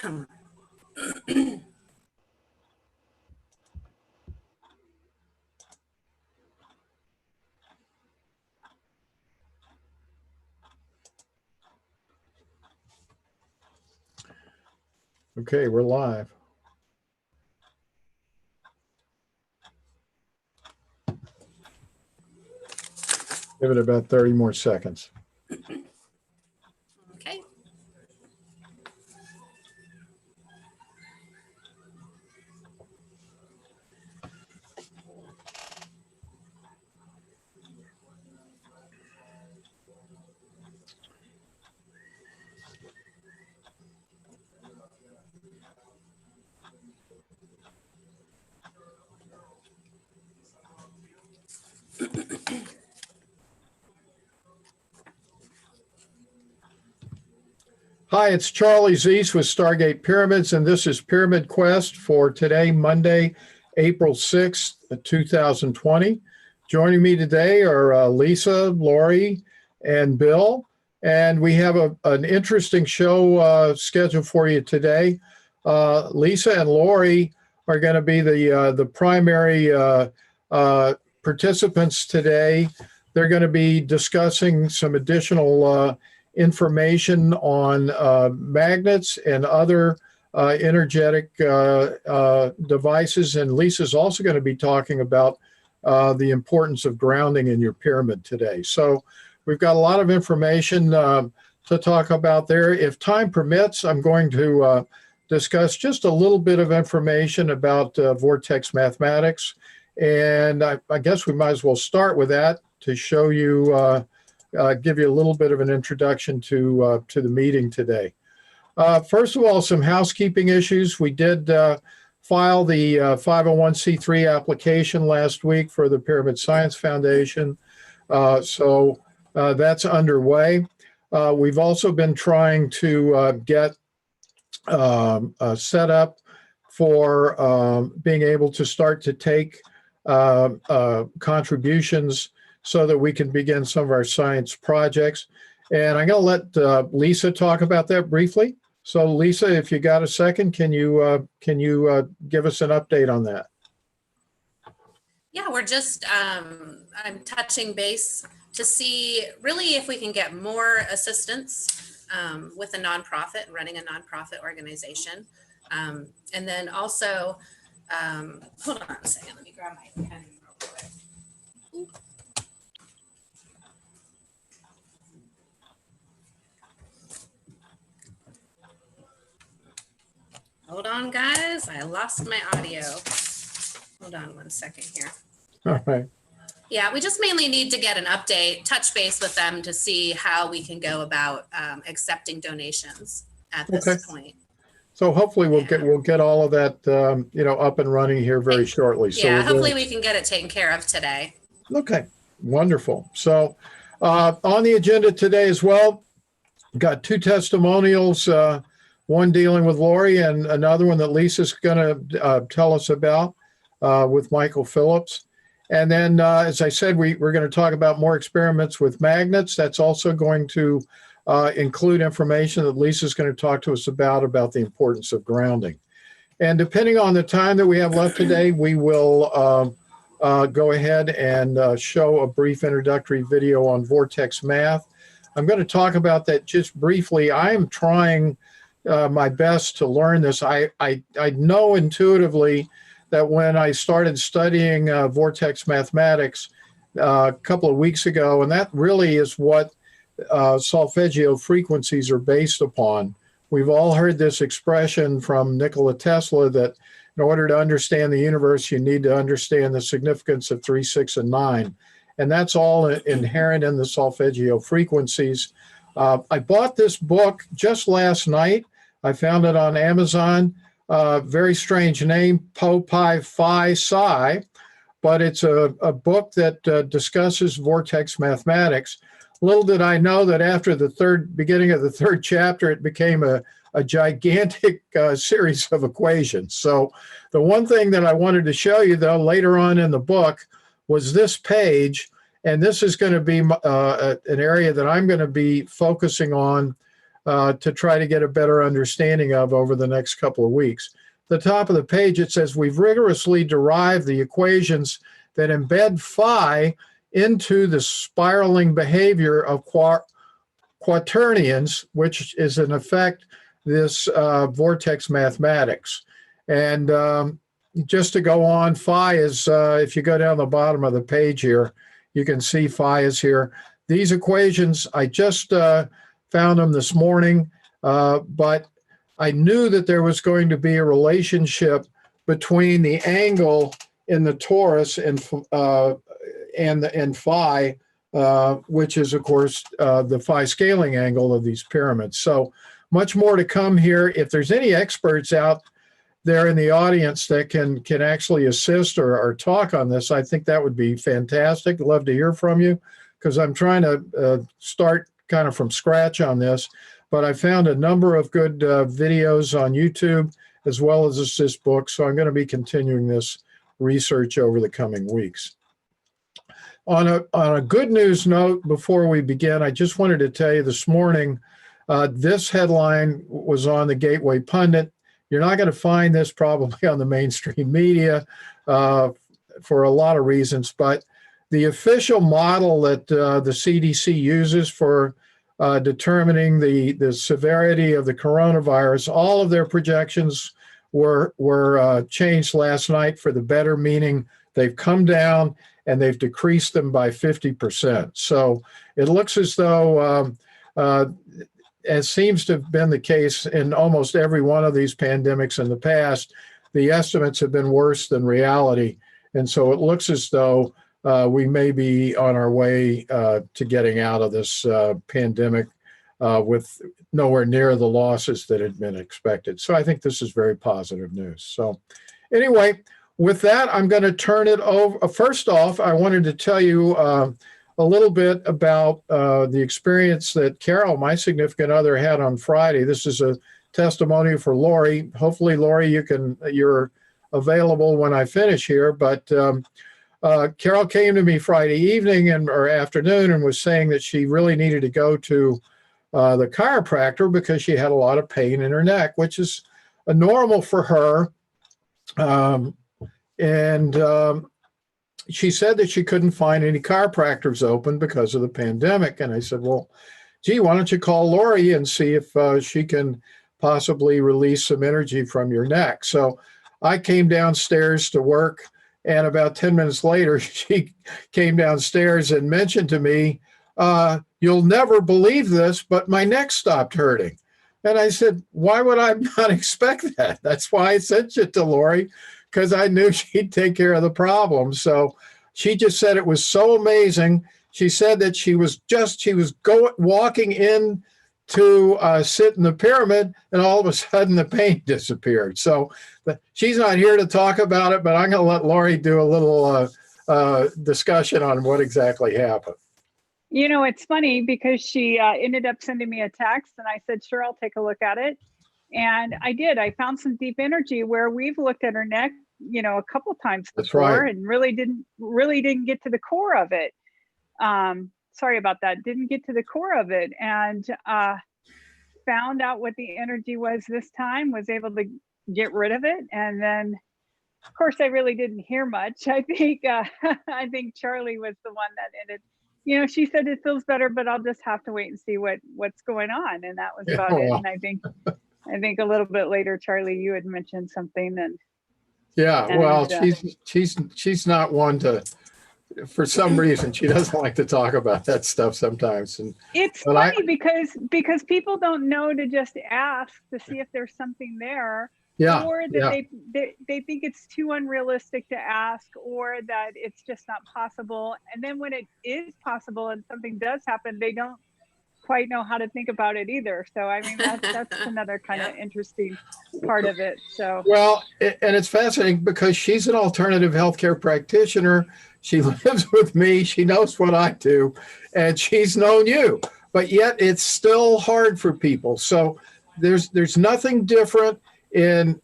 Okay, we're live. Give it about 30 more seconds. Okay. Hi, it's Charlie Zeiss with Stargate Pyramids, and this is Pyramid Quest for today, Monday, April 6th, 2020. Joining me today are Lisa, Lori, and Bill, and we have an interesting show scheduled for you today. Lisa and Lori are going to be the primary participants today. They're going to be discussing some additional information on magnets and other energetic devices. And Lisa's also going to be talking about the importance of grounding in your pyramid today. So we've got a lot of information to talk about there. If time permits, I'm going to discuss just a little bit of information about Vortex mathematics. And I guess we might as well start with that to show you give you a little bit of an introduction to the meeting today. First of all, some housekeeping issues. We did file the 501c3 application last week for the Pyramid Science Foundation. So that's underway. We've also been trying to get set up for being able to start to take contributions so that we can begin some of our science projects. And I'm going to let Lisa talk about that briefly. So Lisa, if you got a second, can you give us an update on that? Yeah, we're just, I'm touching base to see really if we can get more assistance with a nonprofit, running a nonprofit organization. And then also, hold on a second, let me grab my pen real quick. Ooh. Hold on, guys. I lost my audio. Hold on one second here. All right. Yeah, we just mainly need to get an update, touch base with them to see how we can go about accepting donations at this point. So hopefully we'll get all of that up and running here very shortly. So yeah, hopefully we can get it taken care of today. Okay, wonderful. So on the agenda today as well, got two testimonials. One dealing with Lori and another one that Lisa's going to tell us about with Michael Phillips. And then, as I said, we're going to talk about more experiments with magnets. That's also going to include information that Lisa's going to talk to us about the importance of grounding. And depending on the time that we have left today, we will go ahead and show a brief introductory video on Vortex math. I'm going to talk about that just briefly. I am trying my best to learn this. I know intuitively that when I started studying Vortex mathematics a couple of weeks ago, and that really is what solfeggio frequencies are based upon. We've all heard this expression from Nikola Tesla that in order to understand the universe, you need to understand the significance of 3, 6, and 9. And that's all inherent in the solfeggio frequencies. I bought this book just last night. I found it on Amazon. Very strange name, Po Pi Phi Psi, but it's a book that discusses vortex mathematics. Little did I know that after the beginning of the third chapter, it became a gigantic series of equations. So the one thing that I wanted to show you, though, later on in the book was this page, and this is going to be an area that I'm going to be focusing on to try to get a better understanding of over the next couple of weeks. The top of the page, it says, we've rigorously derived the equations that embed phi into the spiraling behavior of quaternions, which is in effect this vortex mathematics. And just to go on, phi is, if you go down the bottom of the page here, you can see phi is here. These equations, I just found them this morning, but I knew that there was going to be a relationship between the angle in the torus and phi, which is, of course, the phi scaling angle of these pyramids. So much more to come here. If there's any experts out there in the audience that can actually assist or talk on this, I think that would be fantastic. I'd love to hear from you, because I'm trying to start kind of from scratch on this. But I found a number of good videos on YouTube, as well as this book. So I'm going to be continuing this research over the coming weeks. On a good news note, before we begin, I just wanted to tell you this morning, this headline was on the Gateway Pundit. You're not going to find this probably on the mainstream media for a lot of reasons, but the official model that the CDC uses for determining the severity of the coronavirus, all of their projections were changed last night for the better, meaning they've come down and they've decreased them by 50%. So it looks as though, as seems to have been the case in almost every one of these pandemics in the past, the estimates have been worse than reality. And so it looks as though we may be on our way to getting out of this pandemic with nowhere near the losses that had been expected. So I think this is very positive news. So anyway, with that, I'm going to turn it over. First off, I wanted to tell you a little bit about the experience that Carol, my significant other, had on Friday. This is a testimonial for Lori. Hopefully, Lori, you're available when I finish here. But Carol came to me Friday evening or afternoon and was saying that she really needed to go to the chiropractor because she had a lot of pain in her neck, which is normal for her. She said that she couldn't find any chiropractors open because of the pandemic. And I said, well, gee, why don't you call Lori and see if she can possibly release some energy from your neck? So I came downstairs to work, and about 10 minutes later, she came downstairs and mentioned to me, you'll never believe this, but my neck stopped hurting. And I said, why would I not expect that? That's why I sent you to Lori, because I knew she'd take care of the problem. So she just said it was so amazing. She said that she was walking in to sit in the pyramid, and all of a sudden the pain disappeared. So she's not here to talk about it, but I'm going to let Lori do a little discussion on what exactly happened. You know, it's funny because she ended up sending me a text, and I said, sure, I'll take a look at it. And I did. I found some deep energy where we've looked at her neck, you know, a couple times before. That's right. And really didn't get to the core of it. Sorry about that. Didn't get to the core of it, and found out what the energy was this time, was able to get rid of it. And then, of course, I really didn't hear much. I think Charlie was the one that ended. You know, she said it feels better, but I'll just have to wait and see what's going on. And that was about it. And I think a little bit later, Charlie, you had mentioned something. She's not one to, for some reason, she doesn't like to talk about that stuff sometimes. And it's funny because people don't know to just ask to see if there's something there. Yeah, or that they think it's too unrealistic to ask, or that it's just not possible. And then when it is possible and something does happen, they don't quite know how to think about it either. So I mean, that's another kind of interesting part of it. So well, and it's fascinating because she's an alternative healthcare practitioner. She lives with me. She knows what I do, and she's known you. But yet, it's still hard for people. So there's nothing different in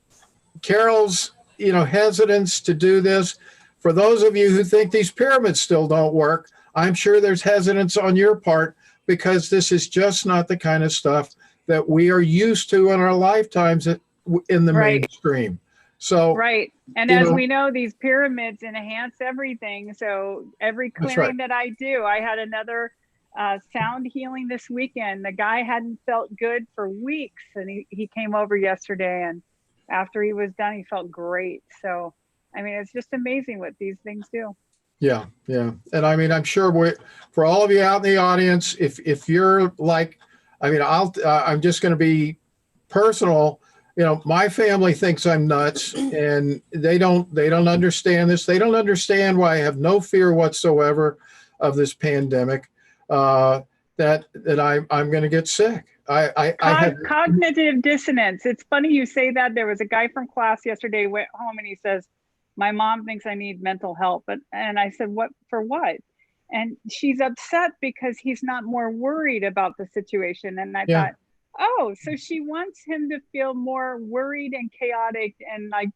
Carol's, hesitance to do this. For those of you who think these pyramids still don't work, I'm sure there's hesitance on your part because this is just not the kind of stuff that we are used to in our lifetimes in the Right. mainstream. So, Right. And you as know, we know, these pyramids enhance everything. So every That's clearing right. that I do, I had another sound healing this weekend. The guy hadn't felt good for weeks, and he came over yesterday, and after he was done, he felt great. So, I mean, it's just amazing what these things do. yeah, yeah. And I mean, I'm sure for all of you out in the audience, if you're like, I mean, I'm just going to be personal. You know, my family thinks I'm nuts, and they don't understand this. They don't understand why I have no fear whatsoever of this pandemic. That I'm going to get sick. I have. Cognitive dissonance. It's funny you say that. There was a guy from class yesterday went home and he says, my mom thinks I need mental help. And I said, what, for what? And she's upset because he's not more worried about the situation. And I thought, oh, so she wants him to feel more worried and chaotic and like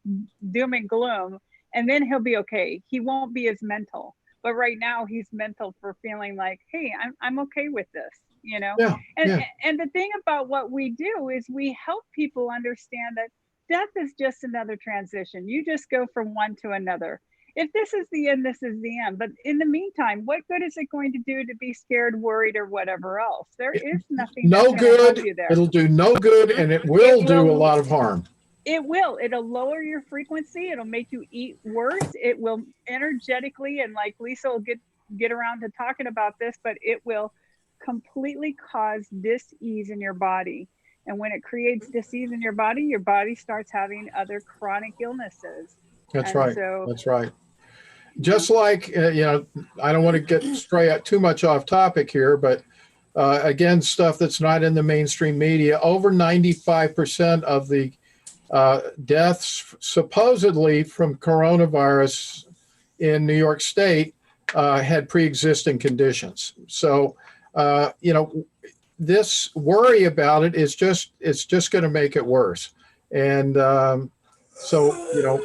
doom and gloom, and then he'll be okay. He won't be as mental. But right now he's mental for feeling like, hey, I'm okay with this, you know? Yeah, yeah. And the thing about what we do is we help people understand that death is just another transition. You just go from one to another. If this is the end, this is the end. But in the meantime, what good is it going to do to be scared, worried, or whatever else? There is nothing No that's going to help good. you there. It'll do no good, and it will do a lot of harm. It will. It'll lower your frequency. It'll make you eat worse. It will energetically, and like Lisa will get around to talking about this, but it will completely cause dis-ease in your body. And when it creates dis-ease in your body starts having other chronic illnesses. That's right. That's right. Just like, you know, I don't want to get too much off topic here, but again, stuff that's not in the mainstream media, over 95% of the deaths supposedly from coronavirus in New York State had pre-existing conditions. So, you know, this worry about it is it's just going to make it worse. And so, you know,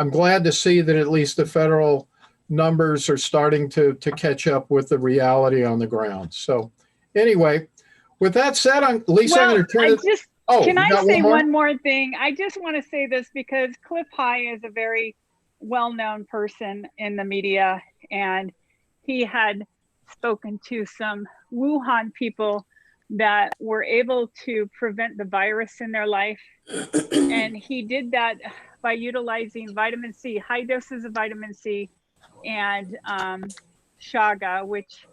I'm glad to see that at least the federal numbers are starting to catch up with the reality on the ground. So anyway, with that said, Lisa, I'm going to turn it. Can I say one more thing? I just want to say this because Cliff High is a very well-known person in the media, and he had spoken to some Wuhan people that were able to prevent the virus in their life. And he did that by utilizing vitamin C, high doses of vitamin C, and chaga, which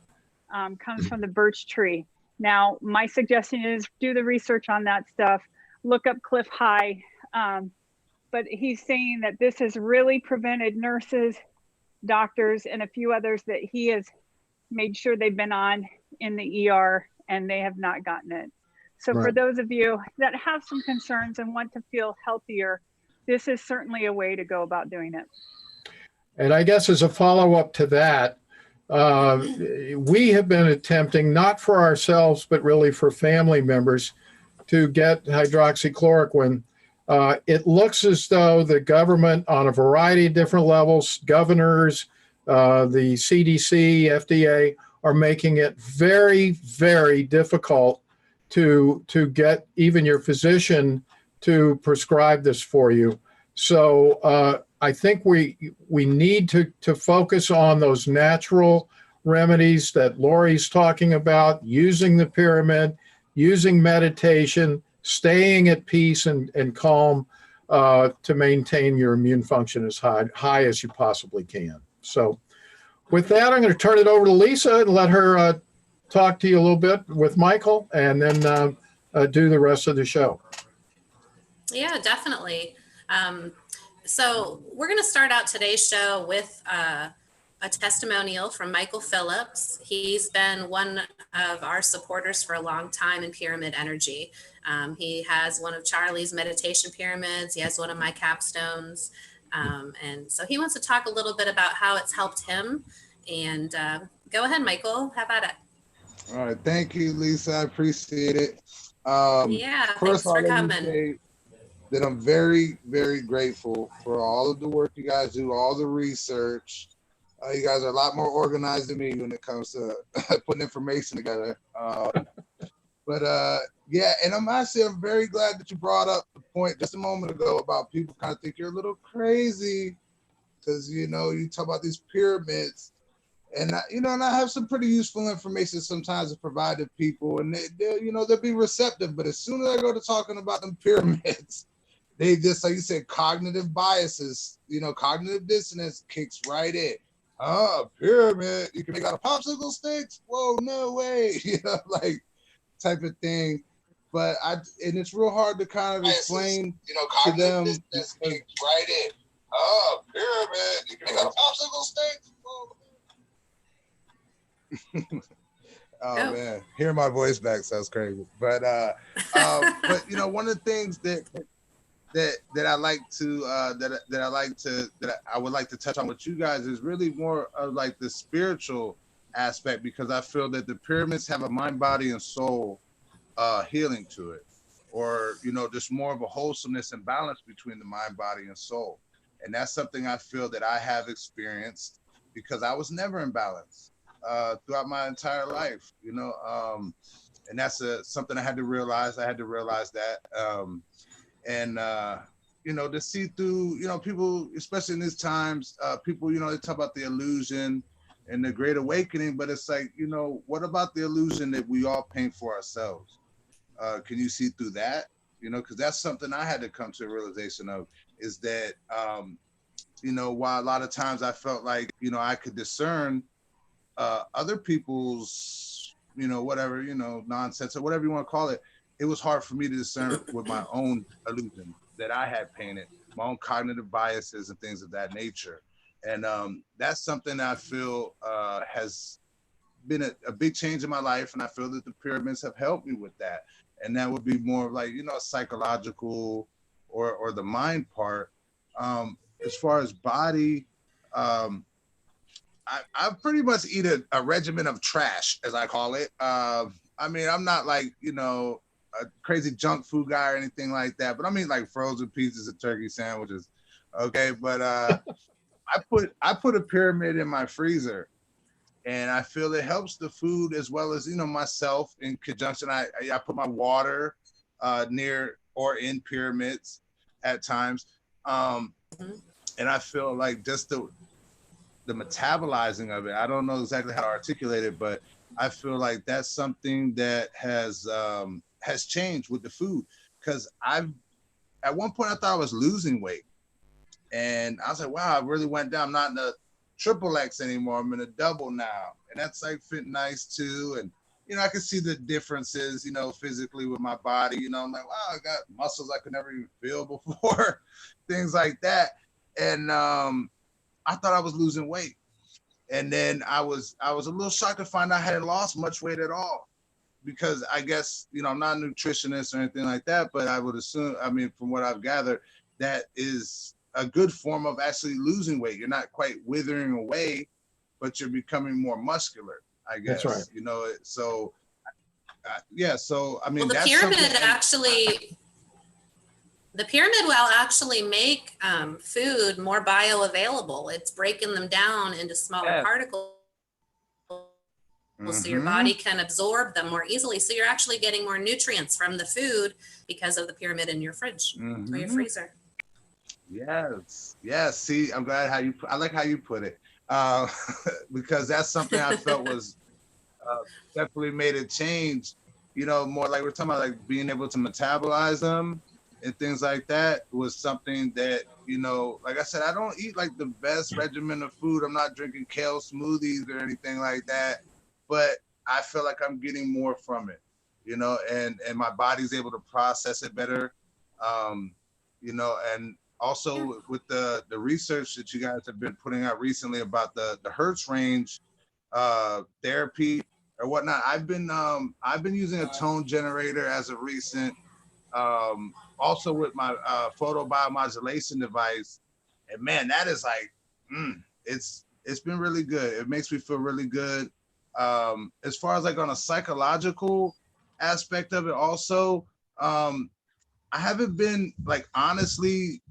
comes from the birch tree. Now, my suggestion is do the research on that stuff, look up Cliff High. But he's saying that this has really prevented nurses, doctors, and a few others that he has made sure they've been on in the ER and they have not gotten it. So for those of you that have some concerns and want to feel healthier, this is certainly a way to go about doing it. And I guess as a follow-up to that, we have been attempting, not for ourselves, but really for family members, to get hydroxychloroquine. It looks as though the government on a variety of different levels, governors, the CDC, FDA, are making it very, very difficult to get even your physician to prescribe this for you. So I think we need to focus on those natural remedies that Lori's talking about, using the pyramid, using meditation, staying at peace and calm to maintain your immune function as high as you possibly can. So with that, I'm going to turn it over to Lisa and let her talk to you a little bit with Michael, and then do the rest of the show. Yeah, definitely. So we're going to start out today's show with a testimonial from Michael Phillips. He's been one of our supporters for a long time in Pyramid Energy. He has one of Charlie's meditation pyramids. He has one of my capstones. And so he wants to talk a little bit about how it's helped him. And go ahead, Michael. How about it? All right. Thank you, Lisa. I appreciate it. Yeah, thanks for coming. That I'm very, very grateful for all of the work you guys do, all the research. You guys are a lot more organized than me when it comes to putting information together. But Yeah, and I'm very glad that you brought up the point just a moment ago about people kind of think you're a little crazy because you talk about these pyramids, and and I have some pretty useful information sometimes to provide to people, and they'll be receptive. But as soon as I go to talking about them pyramids, they just, like you said, cognitive biases, cognitive dissonance kicks right in. Oh, pyramid, you can make out of popsicle sticks? Whoa, no way, like type of thing. But and it's real hard to kind of explain to them. Kicks right in. Oh, pyramid, you can make out of popsicle sticks? Whoa. Oh man, hearing my voice back sounds crazy. But one of the things that I like to that I would like to touch on with you guys is really more of like the spiritual aspect, because I feel that the pyramids have a mind, body, and soul healing to it, or just more of a wholesomeness and balance between the mind, body, and soul. And that's something I feel that I have experienced because I was never in balance throughout my entire life, and that's something I had to realize. I had to realize that. To see through, people, especially in these times, people, they talk about the illusion and the great awakening, but it's like, what about the illusion that we all paint for ourselves? Can you see through that? Because that's something I had to come to a realization of, is that, while a lot of times I felt like, I could discern other people's, whatever, nonsense or whatever you want to call it, it was hard for me to discern with my own illusion that I had painted, my own cognitive biases and things of that nature. And that's something I feel has been a big change in my life. And I feel that the pyramids have helped me with that. And that would be more of like, a psychological or the mind part. As far as body, I pretty much eat a regimen of trash, as I call it. I'm not like, a crazy junk food guy or anything like that, but I mean like frozen pizzas and turkey sandwiches. Okay. But I put a pyramid in my freezer, and I feel it helps the food as well as, myself in conjunction. I put my water near or in pyramids at times. And I feel like just the metabolizing of it, I don't know exactly how to articulate it, but I feel like that's something that has changed with the food. Because at one point I thought I was losing weight, and I was like, wow, I really went down. I'm not in a triple X anymore. I'm in a double now, and that's like fit nice too. And I can see the differences, physically with my body. I'm like, wow, I got muscles I could never even feel before, things like that. And I thought I was losing weight. And then I was a little shocked to find out I hadn't lost much weight at all, because I guess, I'm not a nutritionist or anything like that, but I would assume, from what I've gathered, that is a good form of actually losing weight. You're not quite withering away, but you're becoming more muscular, I guess. That's right. So yeah. So, Well, that's the pyramid will actually make food more bioavailable. It's breaking them down into smaller particles, so your body can absorb them more easily. So you're actually getting more nutrients from the food because of the pyramid in your fridge or your freezer. Yes. See, I'm glad I like how you put it, because that's something I felt was definitely made a change. More like we're talking about, like being able to metabolize them and things like that was something that, like I said, I don't eat like the best regimen of food. I'm not drinking kale smoothies or anything like that, but I feel like I'm getting more from it, and my body's able to process it better, and also with the research that you guys have been putting out recently about the Hertz range therapy or whatnot. I've been using a tone generator as of recent, also with my photo biomodulation device, and man, that is like, it's been really good. It makes me feel really good. As far as like on a psychological aspect of it, also, I haven't been like honestly,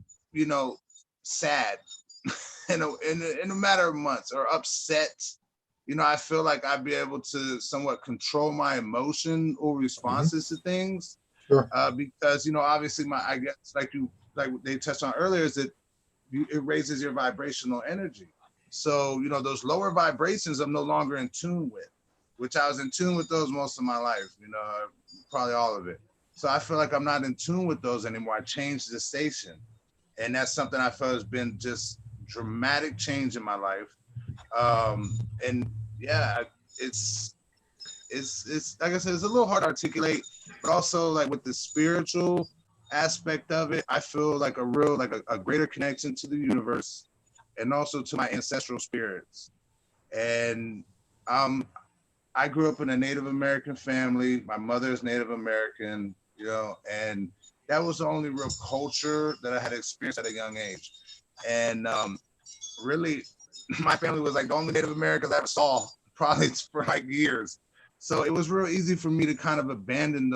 sad in a matter of months, or upset I feel like I'd be able to somewhat control my emotional responses to things. Sure. Because, obviously I guess like they touched on earlier, is that it raises your vibrational energy. So, those lower vibrations I'm no longer in tune with, which I was in tune with those most of my life, probably all of it. So I feel like I'm not in tune with those anymore. I changed the station. And that's something I feel has been just dramatic change in my life. And yeah, it's like I said, it's a little hard to articulate, but also like with the spiritual aspect of it, I feel like a greater connection to the universe and also to my ancestral spirits. And I grew up in a Native American family. My mother is Native American, and that was the only real culture that I had experienced at a young age. And really, my family was like the only Native Americans I ever saw, probably for like years. So it was real easy for me to kind of abandon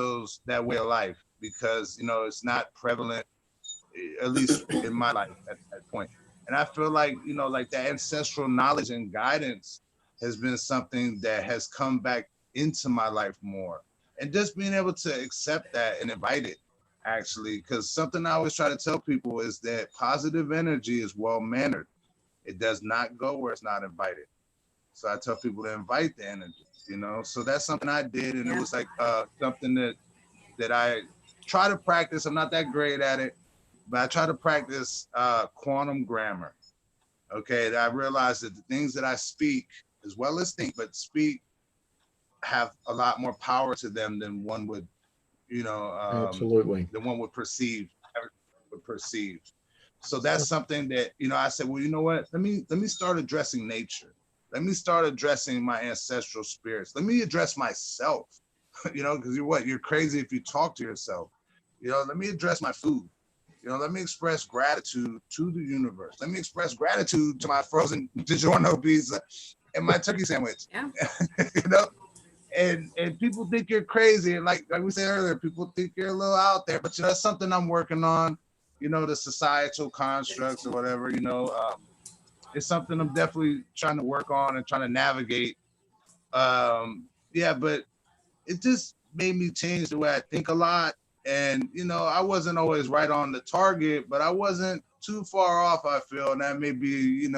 that way of life because, it's not prevalent, at least in my life at that point. And I feel like, like that ancestral knowledge and guidance has been something that has come back into my life more. And just being able to accept that and invite it, actually, because something I always try to tell people is that positive energy is well-mannered. It does not go where it's not invited. So I tell people to invite the energy, So that's something I did, and it was like something that I try to practice. I'm not that great at it, but I try to practice quantum grammar. Okay, I realized that the things that I speak, as well as think, but speak, have a lot more power to them than one would, Absolutely. than one would perceive. So that's something that, I said, well, you know what? Let me start addressing nature. Let me start addressing my ancestral spirits. Let me address myself, because you're crazy if you talk to yourself. Let me address my food. Let me express gratitude to the universe. Let me express gratitude to my frozen DiGiorno pizza and my turkey sandwich. Yeah. And people think you're crazy. And like we said earlier, people think you're a little out there, but that's something I'm working on, the societal constructs or whatever, it's something I'm definitely trying to work on and trying to navigate. But it just made me change the way I think a lot. And, I wasn't always right on the target, but I wasn't too far off, I feel. And that may be,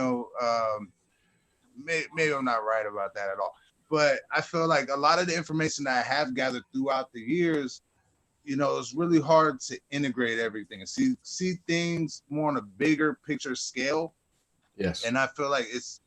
maybe I'm not right about that at all. But I feel like a lot of the information that I have gathered throughout the years, it's really hard to integrate everything and see things more on a bigger picture scale. Yes. And I feel like it's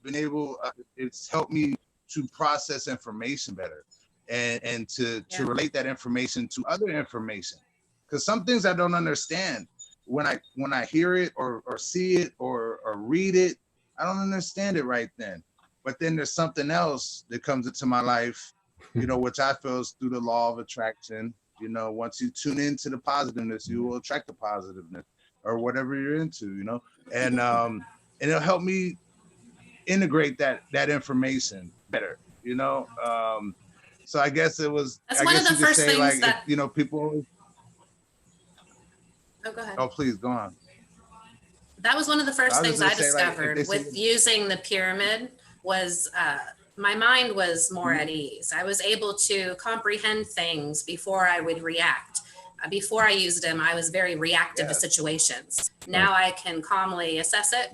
helped me to process information better and to relate that information to other information. Because some things I don't understand when I hear it or see it or read it, I don't understand it right then. But then there's something else that comes into my life, which I feel is through the law of attraction. Once you tune into the positiveness, you will attract the positiveness or whatever you're into, and it'll help me integrate that information better, So I guess it was, That's I one of guess the you could first say, things like, that- people. Oh, go ahead. Oh, please go on. That was one of the first things I say, like, discovered with using the pyramid was my mind was more at ease. I was able to comprehend things before I would react. Before I used them, I was very reactive to situations. Now I can calmly assess it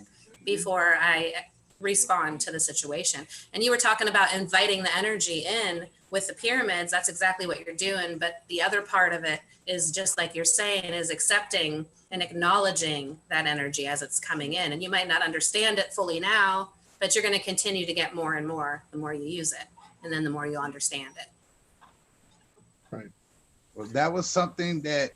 before I respond to the situation. And you were talking about inviting the energy in with the pyramids. That's exactly what you're doing. But the other part of it is just like you're saying, is accepting and acknowledging that energy as it's coming in. And you might not understand it fully now, but you're going to continue to get more and more the more you use it. And then the more you understand it. Right. Well, that was something that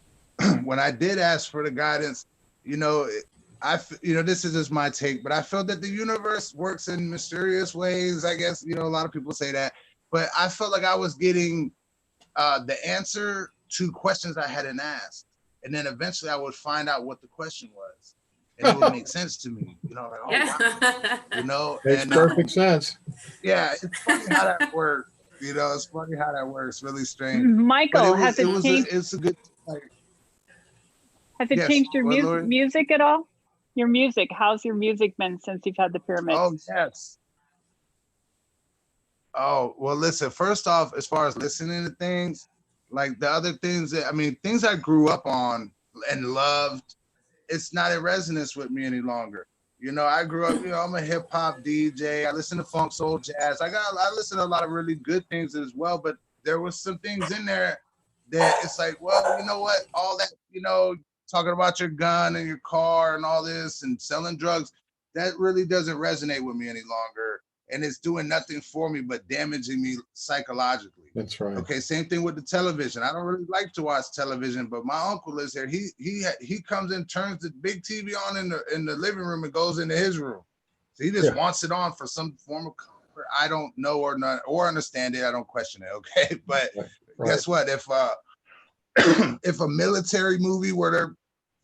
when I did ask for the guidance, this is just my take, but I felt that the universe works in mysterious ways. I guess, a lot of people say that, but I felt like I was getting the answer to questions I hadn't asked. And then eventually I would find out what the question was. And it would make sense to me, wow, Makes perfect sense. Yeah, it's funny how that works. It's funny how that works. Really strange. Michael, has it changed your Lori? music at all? Your music, how's your music been since you've had the pyramid? Oh, yes. Oh, well, listen, first off, as far as listening to things, like the other things that, I mean, things I grew up on and loved, it's not in resonance with me any longer. You know, I grew up, you know, I'm a hip hop DJ. I listen to funk, soul, jazz. I listen to a lot of really good things as well, but there was some things in there that it's like, well, you know what? All that, you know, talking about your gun and your car and all this and selling drugs, that really doesn't resonate with me any longer. And it's doing nothing for me but damaging me psychologically. That's right. Okay, same thing with the television. I don't really like to watch television, but my uncle is here. He comes in, turns the big TV on in the living room and goes into his room. So he just wants it on for some form of comfort. I don't know or not or understand it. I don't question it. Okay, but guess what? If if a military movie where they're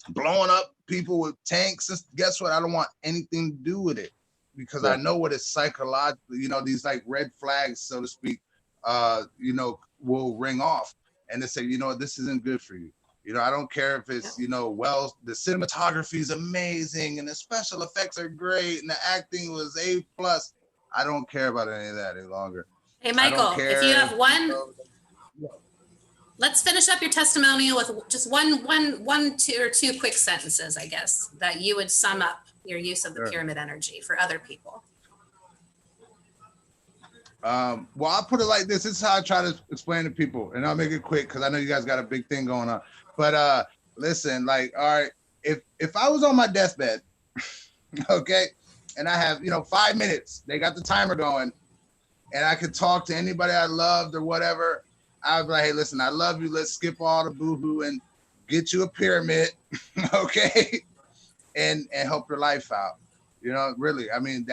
blowing up people with tanks, guess what? I don't want anything to do with it because I know what it's psychologically. You know, these like red flags, so to speak. You know, will ring off and they say, you know, this isn't good for you. You know, I don't care if it's, you know, well, the cinematography is amazing and the special effects are great and the acting was A+. I don't care about any of that any longer. Hey, Michael, if you have one, let's finish up your testimonial with just two quick sentences, I guess, that you would sum up your use of the pyramid energy for other people. Well, I'll put it like this. This is how I try to explain to people, and I'll make it quick because I know you guys got a big thing going on. But listen, like, all right, if I was on my deathbed, okay, and I have, you know, 5 minutes, they got the timer going, and I could talk to anybody I loved or whatever, I'd be like, hey, listen, I love you. Let's skip all the boohoo and get you a pyramid, okay, and help your life out. You know, really, I mean,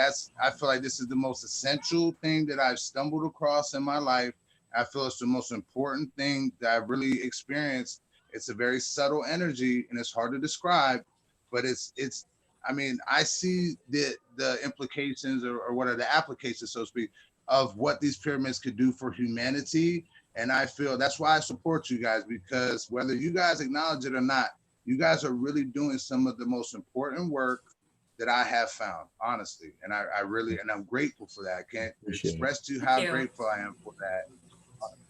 I feel like this is the most essential thing that I've stumbled across in my life. I feel it's the most important thing that I've really experienced. It's a very subtle energy and it's hard to describe, but I mean, I see the implications or what are the applications, so to speak, of what these pyramids could do for humanity. And I feel that's why I support you guys, because whether you guys acknowledge it or not, you guys are really doing some of the most important work that I have found, honestly. And I really, and I'm grateful for that. I can't express to you how grateful I am for that.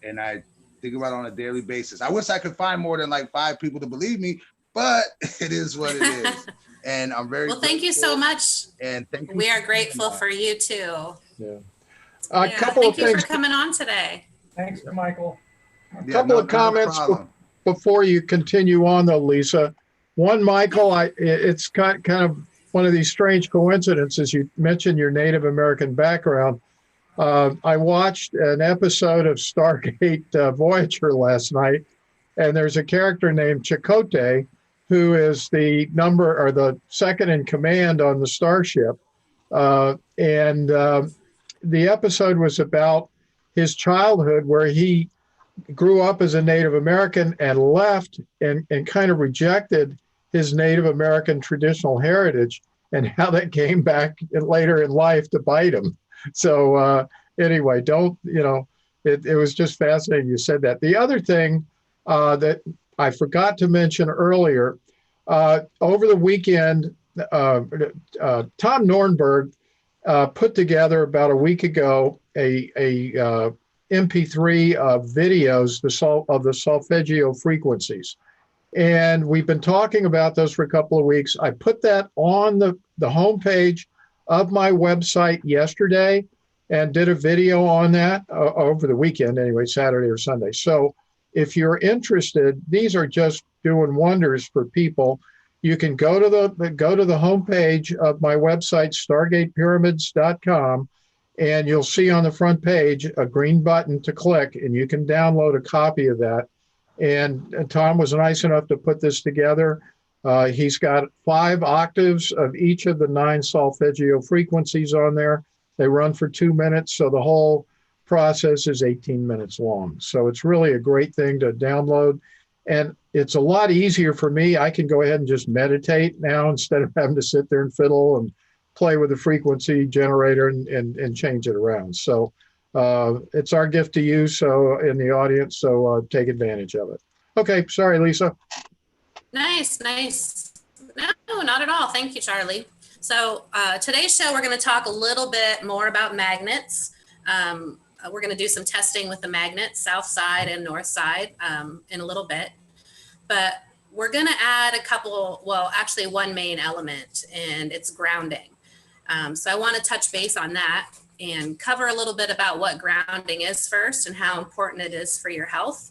And I think about it on a daily basis. I wish I could find more than like 5 people to believe me, but it is what it is. And I'm very well, thank you so much. And thank you. We are grateful for you too. Yeah. A couple thank of things. You for coming on today. Thanks, Michael. A couple of comments before you continue on, though, Lisa. One, Michael, it's kind of one of these strange coincidences. You mentioned your Native American background. I watched an episode of Stargate Voyager last night, and there's a character named Chakotay, who is the second in command on the starship. And the episode was about his childhood, where he grew up as a Native American and left and kind of rejected his Native American traditional heritage, and how that came back later in life to bite him. So anyway, it was just fascinating you said that. The other thing that I forgot to mention earlier, over the weekend, Tom Nornberg put together about a week ago a MP3 of videos of the solfeggio frequencies. And we've been talking about those for a couple of weeks. I put that on the homepage of my website yesterday and did a video on that over the weekend, anyway, Saturday or Sunday. So if you're interested, these are just doing wonders for people. You can go to the homepage of my website, stargatepyramids.com, and you'll see on the front page a green button to click, and you can download a copy of that. And Tom was nice enough to put this together. He's got 5 octaves of each of the 9 solfeggio frequencies on there. They run for 2 minutes, so the whole process is 18 minutes long. So it's really a great thing to download. And it's a lot easier for me. I can go ahead and just meditate now instead of having to sit there and fiddle and play with the frequency generator and change it around. So it's our gift to you, so in the audience, so take advantage of it. Okay, sorry, Lisa. Nice. No, not at all. Thank you, Charlie. So today's show, we're going to talk a little bit more about magnets. we're going to do some testing with the magnet, south side and north side, in a little bit. But we're going to add a couple, well, actually one main element, and it's grounding. So I want to touch base on that and cover a little bit about what grounding is first and how important it is for your health.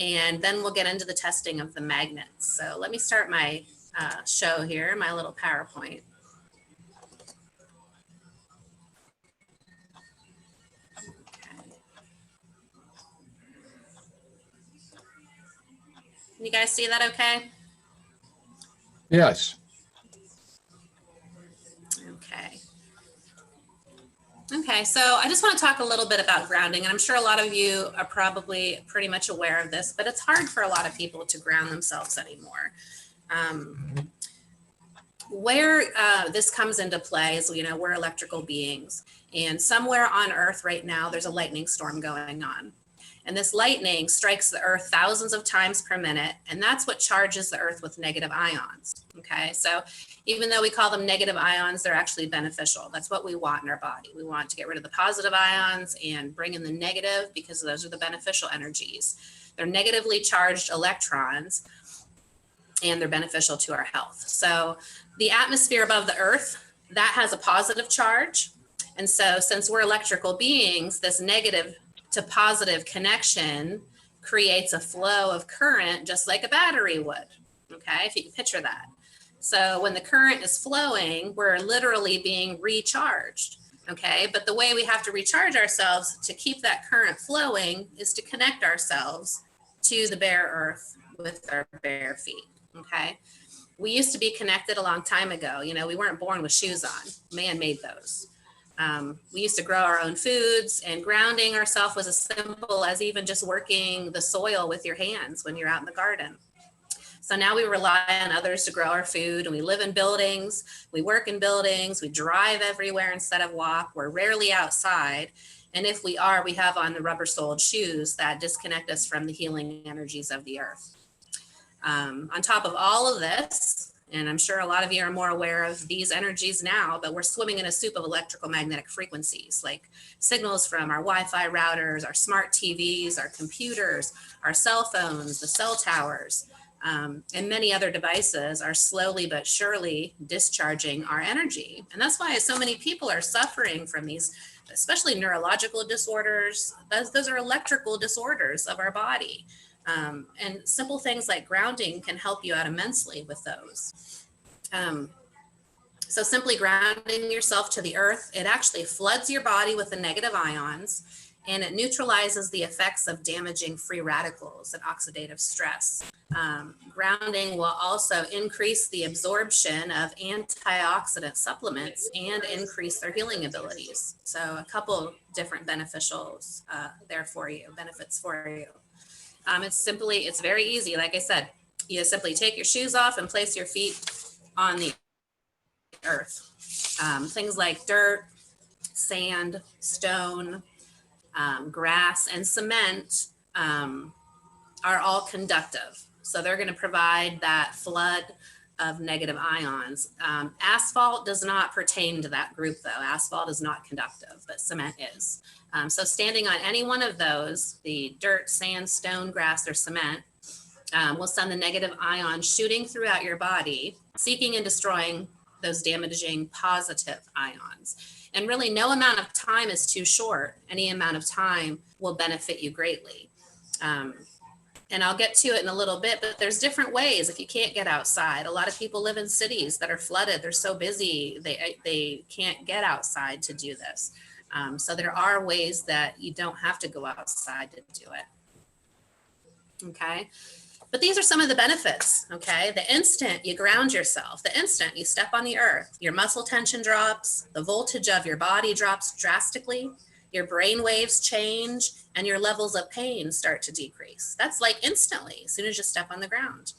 And then we'll get into the testing of the magnets. So let me start my show here, my little PowerPoint. Can you guys see that okay? Yes. Okay. Okay, so I just want to talk a little bit about grounding, and I'm sure a lot of you are probably pretty much aware of this, but it's hard for a lot of people to ground themselves anymore. Where this comes into play is, we're electrical beings, and somewhere on Earth right now, there's a lightning storm going on. And this lightning strikes the Earth thousands of times per minute, and that's what charges the Earth with negative ions. Okay, so even though we call them negative ions, they're actually beneficial. That's what we want in our body. We want to get rid of the positive ions and bring in the negative, because those are the beneficial energies. They're negatively charged electrons, and they're beneficial to our health. So the atmosphere above the Earth, that has a positive charge. And so since we're electrical beings, this negative to positive connection creates a flow of current, just like a battery would. Okay, if you can picture that. So when the current is flowing, we're literally being recharged. Okay, but the way we have to recharge ourselves to keep that current flowing is to connect ourselves to the bare earth with our bare feet. Okay, we used to be connected a long time ago. We weren't born with shoes on. Man made those. We used to grow our own foods, and grounding ourselves was as simple as even just working the soil with your hands when you're out in the garden. So now we rely on others to grow our food, and we live in buildings, we work in buildings, we drive everywhere instead of walk. We're rarely outside. And if we are, we have on the rubber-soled shoes that disconnect us from the healing energies of the earth. On top of all of this, and I'm sure a lot of you are more aware of these energies now, but we're swimming in a soup of electrical magnetic frequencies, like signals from our Wi-Fi routers, our smart TVs, our computers, our cell phones, the cell towers, and many other devices are slowly but surely discharging our energy. And that's why so many people are suffering from these, especially neurological disorders. Those are electrical disorders of our body. And simple things like grounding can help you out immensely with those. So simply grounding yourself to the earth, it actually floods your body with the negative ions, and it neutralizes the effects of damaging free radicals and oxidative stress. Grounding will also increase the absorption of antioxidant supplements and increase their healing abilities. So a couple different beneficials benefits for you. It's very easy. Like I said, you simply take your shoes off and place your feet on the earth. Things like dirt, sand, stone, grass, and cement are all conductive. So they're going to provide that flood of negative ions. Asphalt does not pertain to that group, though. Asphalt is not conductive, but cement is. So standing on any one of those, the dirt, sand, stone, grass, or cement, will send the negative ions shooting throughout your body, seeking and destroying those damaging positive ions. And really, no amount of time is too short. Any amount of time will benefit you greatly. And I'll get to it in a little bit, but there's different ways if you can't get outside. A lot of people live in cities that are flooded. They're so busy, they can't get outside to do this. So there are ways that you don't have to go outside to do it. Okay. But these are some of the benefits. Okay. The instant you ground yourself, the instant you step on the earth, your muscle tension drops, the voltage of your body drops drastically, your brain waves change, and your levels of pain start to decrease. That's like instantly, as soon as you step on the ground.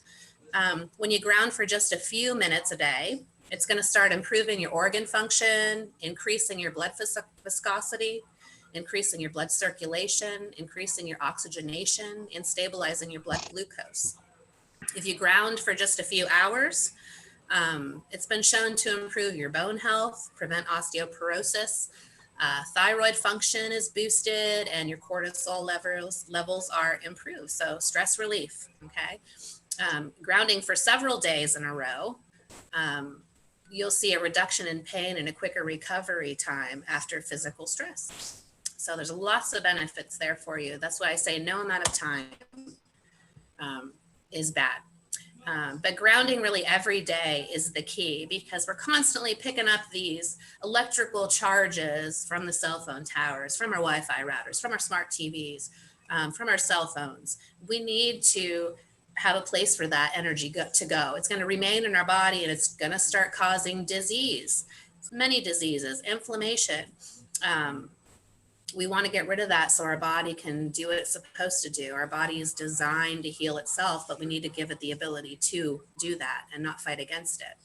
When you ground for just a few minutes a day, it's going to start improving your organ function, increasing your blood viscosity, increasing your blood circulation, increasing your oxygenation, and stabilizing your blood glucose. If you ground for just a few hours, it's been shown to improve your bone health, prevent osteoporosis, Thyroid function is boosted and your cortisol levels are improved. So stress relief, okay? Grounding for several days in a row, you'll see a reduction in pain and a quicker recovery time after physical stress. So there's lots of benefits there for you. That's why I say no amount of time is bad. But grounding really every day is the key, because we're constantly picking up these electrical charges from the cell phone towers, from our Wi-Fi routers, from our smart TVs, from our cell phones. We need to have a place for that energy to go. It's going to remain in our body, and it's going to start causing disease, many diseases, inflammation. We want to get rid of that so our body can do what it's supposed to do. Our body is designed to heal itself, but we need to give it the ability to do that and not fight against it.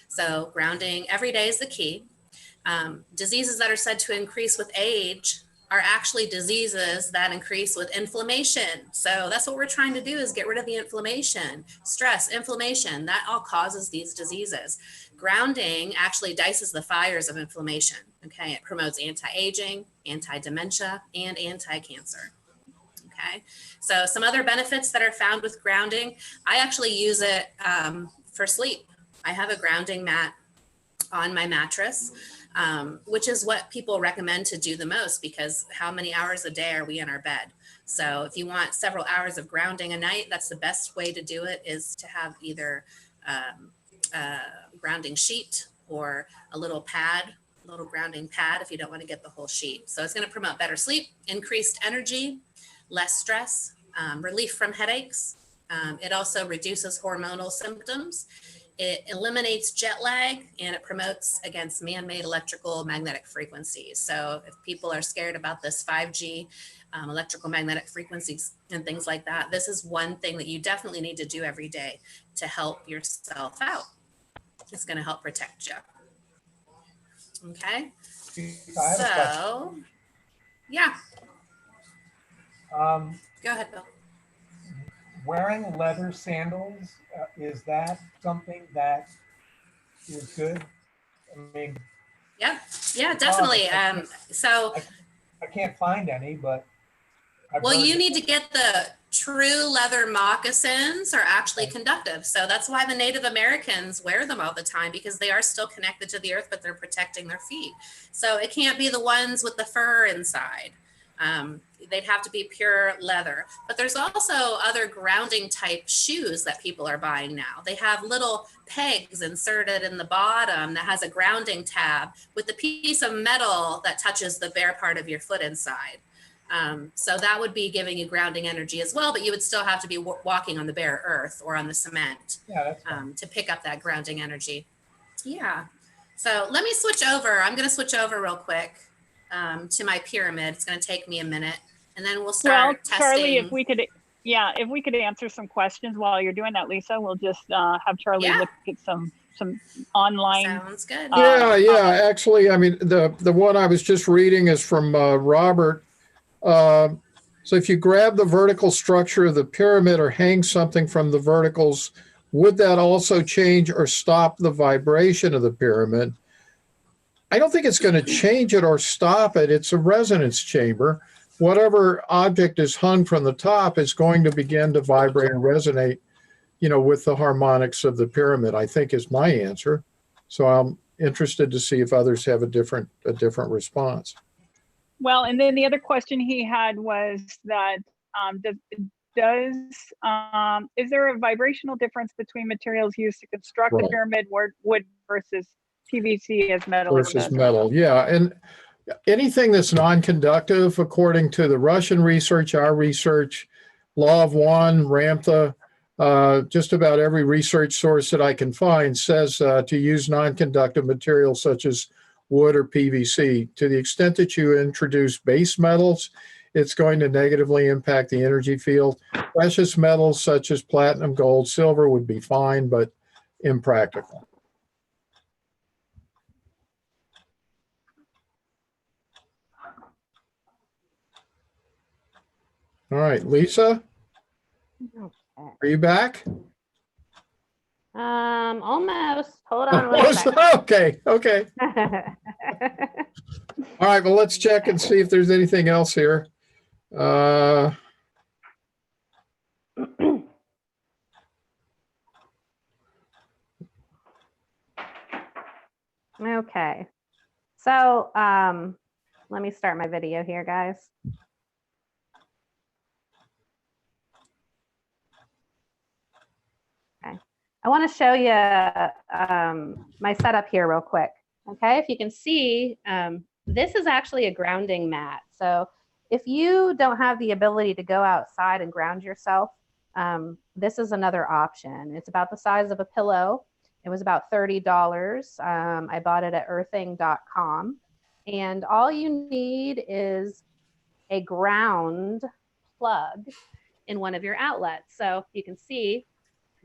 So grounding every day is the key. Diseases that are said to increase with age are actually diseases that increase with inflammation. So that's what we're trying to do, is get rid of the inflammation, stress, inflammation. That all causes these diseases. Grounding actually dices the fires of inflammation. Okay, it promotes anti-aging, anti-dementia, and anti-cancer. Okay, so some other benefits that are found with grounding, I actually use it for sleep. I have a grounding mat on my mattress, which is what people recommend to do the most, because how many hours a day are we in our bed? So if you want several hours of grounding a night, that's the best way to do it, is to have either a grounding sheet or a little pad, a little grounding pad if you don't want to get the whole sheet. So it's going to promote better sleep, increased energy, less stress, relief from headaches. It also reduces hormonal symptoms. It eliminates jet lag, and it promotes against man-made electrical magnetic frequencies. So if people are scared about this 5G electrical magnetic frequencies and things like that, this is one thing that you definitely need to do every day to help yourself out. It's going to help protect you. Okay. I have a question. So, yeah, Um, go ahead, Bill. wearing leather sandals, is that something that is good? I mean, Yeah, definitely. So, I can't find any, but I've well, heard you that- need to get the true leather moccasins are actually conductive. So that's why the Native Americans wear them all the time, because they are still connected to the earth, but they're protecting their feet. So it can't be the ones with the fur inside. They'd have to be pure leather. But there's also other grounding type shoes that people are buying now. They have little pegs inserted in the bottom that has a grounding tab with the piece of metal that touches the bare part of your foot inside. So that would be giving you grounding energy as well, but you would still have to be walking on the bare earth or on the cement to pick up that grounding energy. Yeah. So let me switch over. I'm going to switch over real quick to my pyramid. It's going to take me a minute, and then we'll start testing. Charlie, if we could answer some questions while you're doing that, Lisa, we'll just have Charlie look at some online. Sounds good. Yeah. Actually, I mean, the one I was just reading is from Robert. So if you grab the vertical structure of the pyramid or hang something from the verticals, would that also change or stop the vibration of the pyramid? I don't think it's going to change it or stop it. It's a resonance chamber. Whatever object is hung from the top is going to begin to vibrate and resonate, with the harmonics of the pyramid, I think, is my answer. So I'm interested to see if others have a different response. Well, and then the other question he had was that is there a vibrational difference between materials used to construct the pyramid, wood versus PVC as metal? Versus metal, yeah. And anything that's non-conductive, according to the Russian research, our research, Law of One, Ramtha, just about every research source that I can find says to use non-conductive materials such as wood or PVC. To the extent that you introduce base metals, it's going to negatively impact the energy field. Precious metals such as platinum, gold, silver would be fine, but impractical. All right, Lisa, are you back? Almost. Hold on one second. Okay. All right, well, let's check and see if there's anything else here. Okay. So let me start my video here, guys. Okay. I want to show you my setup here real quick. Okay, if you can see, this is actually a grounding mat. So if you don't have the ability to go outside and ground yourself, this is another option. It's about the size of a pillow. It was about $30. I bought it at earthing.com. And all you need is a ground plug in one of your outlets. So you can see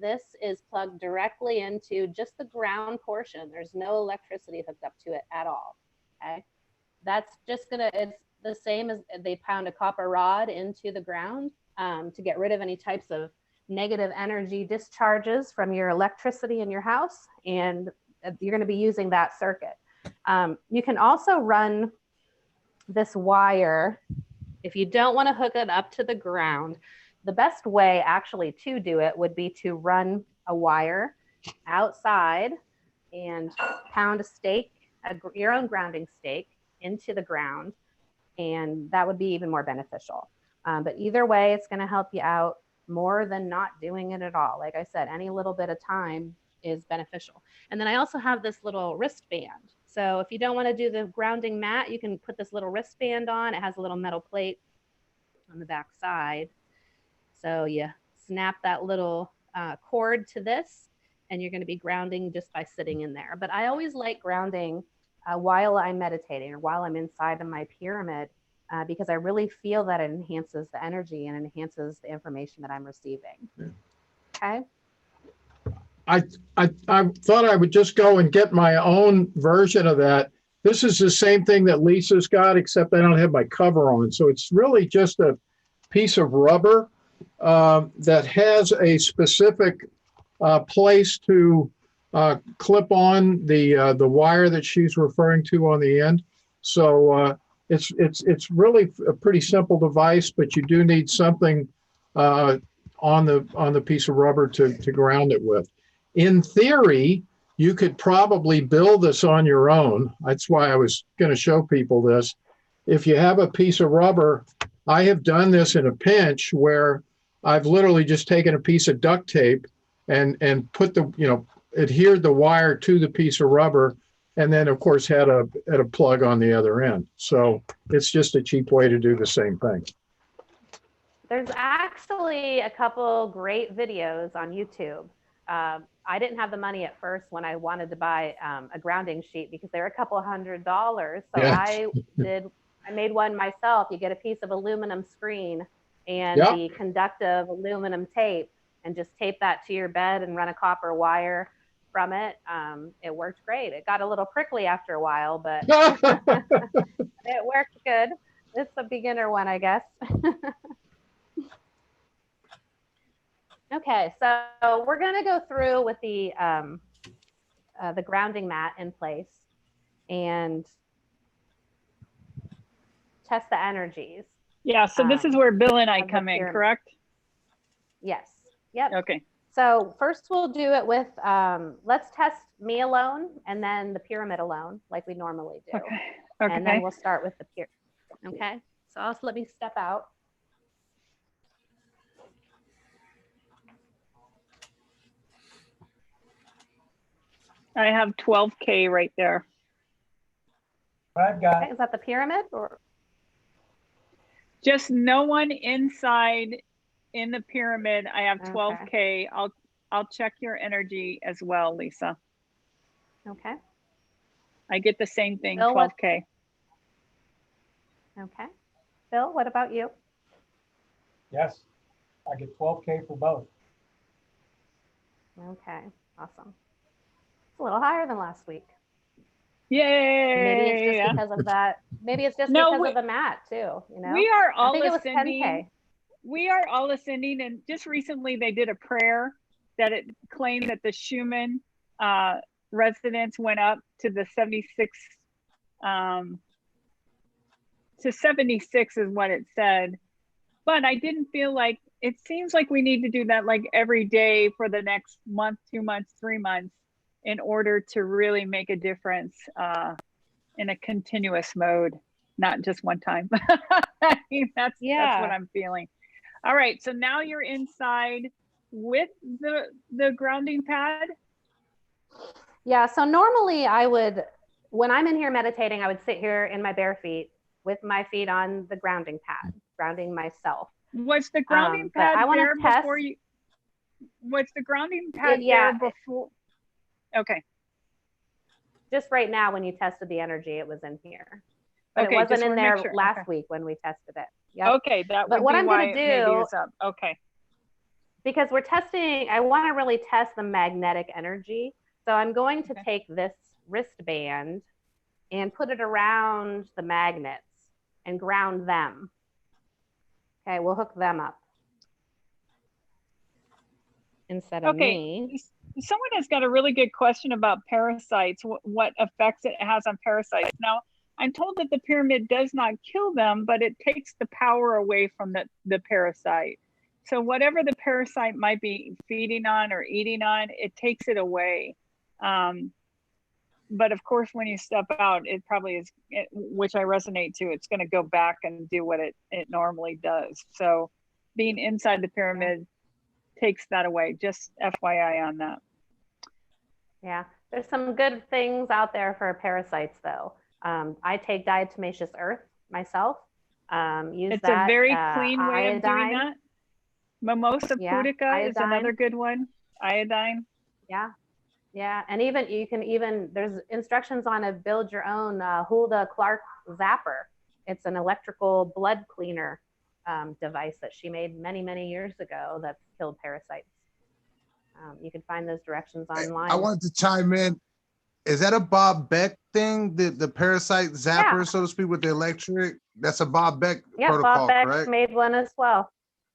this is plugged directly into just the ground portion. There's no electricity hooked up to it at all. Okay. That's just gonna, it's the same as they pound a copper rod into the ground to get rid of any types of negative energy discharges from your electricity in your house. And you're gonna be using that circuit. You can also run this wire if you don't want to hook it up to the ground. The best way actually to do it would be to run a wire outside and pound a stake, your own grounding stake, into the ground, and that would be even more beneficial. But either way, it's going to help you out more than not doing it at all. Like I said, any little bit of time is beneficial. And then I also have this little wristband. So if you don't want to do the grounding mat, you can put this little wristband on. It has a little metal plate on the back side. So you snap that little cord to this, and you're going to be grounding just by sitting in there. But I always like grounding while I'm meditating or while I'm inside of my pyramid because I really feel that it enhances the energy and enhances the information that I'm receiving. Okay. I thought I would just go and get my own version of that. This is the same thing that Lisa's got, except I don't have my cover on. So it's really just a piece of rubber that has a specific place to clip on the wire that she's referring to on the end. So it's really a pretty simple device, but you do need something on the piece of rubber to ground it with. In theory, you could probably build this on your own. That's why I was going to show people this. If you have a piece of rubber, I have done this in a pinch where I've literally just taken a piece of duct tape and put adhered the wire to the piece of rubber, and then of course had a plug on the other end. So it's just a cheap way to do the same thing. There's actually a couple great videos on YouTube. I didn't have the money at first when I wanted to buy a grounding sheet because they were a couple $100. So Yeah. I made one myself. You get a piece of aluminum screen and Yep. the conductive aluminum tape and just tape that to your bed and run a copper wire from it. It worked great. It got a little prickly after a while, but it worked good. It's a beginner one, I guess. Okay, so we're going to go through with the grounding mat in place and test the energies. Yeah, so this is where Bill and I of the come in, pyramid. correct? Yes. Yep. Okay. So first we'll do it with, let's test me alone and then the pyramid alone, like we normally do. Okay. And then Okay. we'll start with the pyramid. Okay. So also let me step out. I have 12K right there. I've got, Okay, is that the pyramid or? Just no one inside in the pyramid. I have Okay. 12K. I'll check your energy as well, Lisa. Okay. I get the same thing, Bill, what- 12K. Okay. Bill, what about you? yes, I get 12K for both. Okay, awesome. It's a little higher than last week. Yay! Maybe it's just because of that. Maybe it's just No, because of the mat too, you know? We are I all think it was ascending. 10K. We are all ascending, and just recently they did a prayer that it claimed that the Schumann resonance went up to the 76 to 76 is what it said. But I didn't feel like, it seems like we need to do that like every day for the next month, 2 months, 3 months in order to really make a difference in a continuous mode, not just one time. I mean, that's what I'm feeling. All right, so now you're inside with the grounding pad. Yeah, so normally I would, when I'm in here meditating, I would sit here in my bare feet with my feet on the grounding pad, grounding myself. Was the grounding pad there before you? Was the grounding pad there before? Okay. Just right now, when you tested the energy, it was in here. But Okay, it wasn't in there sure. last week when we tested it. Yep. Okay, that would but what be I'm why going to maybe do, it's up. Okay. Because we're testing, I want to really test the magnetic energy. So I'm going to take this wristband and put it around the magnets and ground them. Okay, we'll hook them up instead of me. Someone has got a really good question about parasites, what effects it has on parasites. Now, I'm told that the pyramid does not kill them, but it takes the power away from the parasite. So whatever the parasite might be feeding on or eating on, it takes it away. But of course, when you step out, it probably is, which I resonate to, it's going to go back and do what it normally does. So being inside the pyramid takes that away. Just FYI on that. Yeah, there's some good things out there for parasites though. I take diatomaceous earth myself. It's a very clean way of doing that. Mimosa pudica is another good one. Iodine. Yeah. Yeah, and even you can there's instructions on a build your own Hulda Clark zapper. It's an electrical blood cleaner device that she made many, many years ago that killed parasites. You can find those directions online. I wanted to chime in. Is that a Bob Beck thing? The parasite zapper, so to speak, with the electric? That's a Bob Beck protocol, Bob Beck correct? made one as well.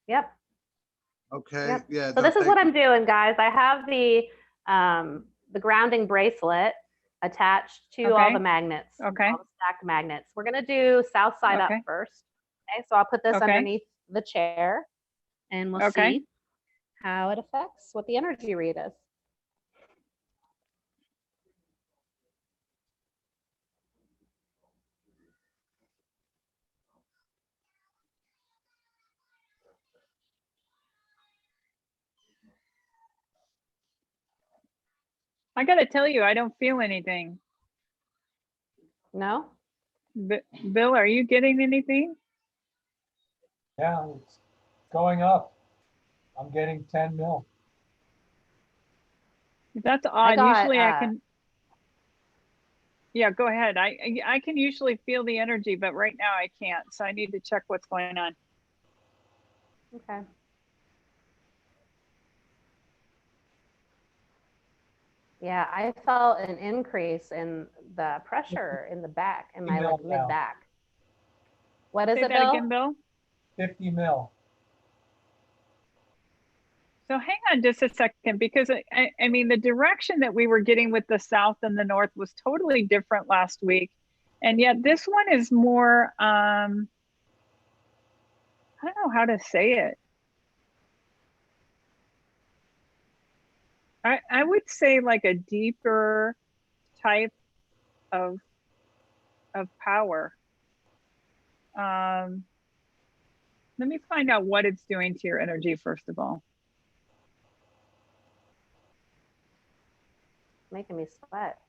Yep. Okay. Yep. Yeah. So this is what I'm doing, guys. I have the grounding bracelet attached to all the magnets. All the stacked magnets. We're gonna do south side up first. Okay, so I'll put this underneath the chair and we'll see how it affects what the energy read is. I got to tell you, I don't feel anything. No? Bill, are you getting anything? Yeah, it's going up. I'm getting 10 mil. That's odd. Usually I can. Yeah, go ahead. I can usually feel the energy, but right now I can't. So I need to check what's going on. Okay. Yeah, I felt an increase in the pressure in the back, in my like mid back. What is it, Bill? Again, Bill? 50 mil. So hang on just a second, because I mean, the direction that we were getting with the south and the north was totally different last week. And yet this one is more, I don't know how to say it. I would say like a deeper type of power. Let me find out what it's doing to your energy first of all. Making me sweat.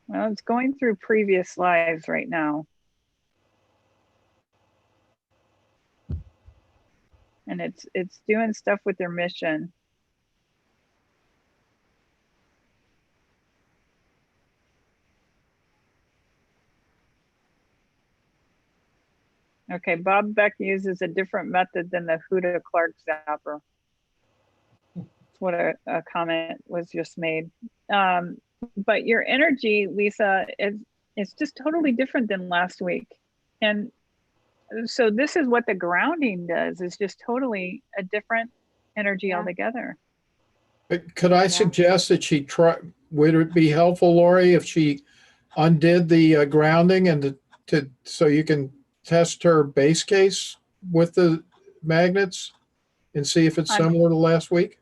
Well, it's going through previous lives right now. And it's doing stuff with their mission. Okay, Bob Beck uses a different method than the Huda Clark zapper. That's what a comment was just made. But your energy, Lisa, is just totally different than last week. And so this is what the grounding does, is just totally a different energy altogether. Could I suggest that she try, would it be helpful, Lori, if she undid the grounding and so you can test her base case with the magnets and see if it's I'm- similar to last week?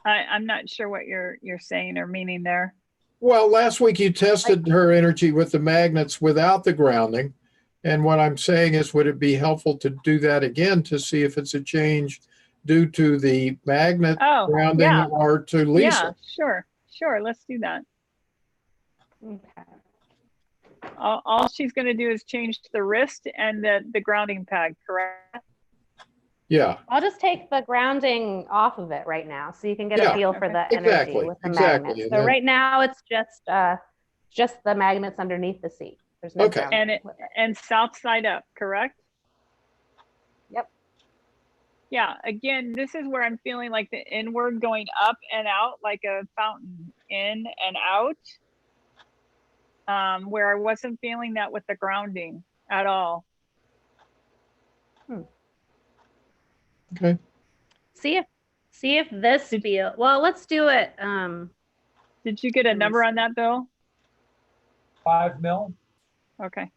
I'm not sure what you're saying or meaning there. Well, last week you tested her energy with the magnets without the grounding. And what I'm saying is, would it be helpful to do that again to see if it's a change due to the magnet Oh, grounding yeah. or to Lisa? Yeah, sure. Let's do that. Okay. All she's going to do is change the wrist and the grounding pad, correct? Yeah, I'll just take the grounding off of it right now so you can get Yeah, a feel for okay. the energy exactly, with the exactly, magnets. and So then- right now it's just the magnets underneath the seat. There's no Okay. grounding. And south side up, correct? Yep. Yeah, again, this is where I'm feeling like the inward going up and out like a fountain, in and out. Where I wasn't feeling that with the grounding at all. okay. See if this feel well. Let's do it. Did you get a Let me number on see. that, Bill? 5 mil. Okay.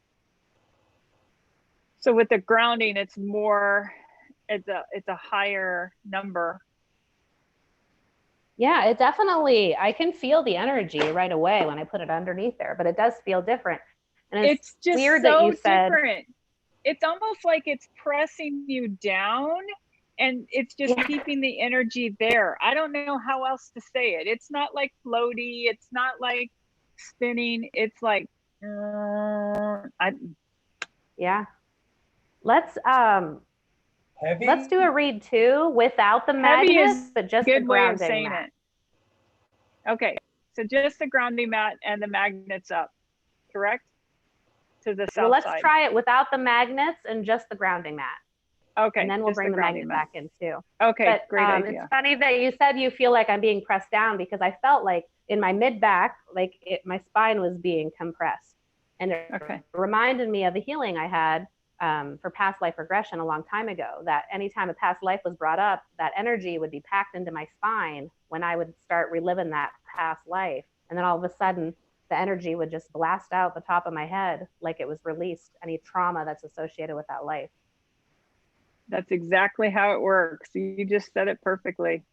So with the grounding, it's more, it's a higher number. Yeah, it definitely. I can feel the energy right away when I put it underneath there, but it does feel different. And It's just weird so that you said. different. It's almost like it's pressing you down and it's just Yeah. keeping the energy there. I don't know how else to say it. It's not like floaty. It's not like spinning. It's like, Yeah. Let's Heavy. let's do a read too without the Heavy is magnets, but just the good way of grounding saying mat. it. Okay. So just the grounding mat and the magnets up, correct? To the south Well, let's side. try it without the magnets and just the grounding mat. Okay. And then we'll just bring the grounding magnet mat. back in too. Okay. But Great idea. it's funny that you said you feel like I'm being pressed down because I felt like in my mid back, like my spine was being compressed. And it Okay. reminded me of the healing I had for past life regression a long time ago, that anytime a past life was brought up, that energy would be packed into my spine when I would start reliving that past life. And then all of a sudden, the energy would just blast out the top of my head like it was released, any trauma that's associated with that life. That's exactly how it works. You just said it perfectly.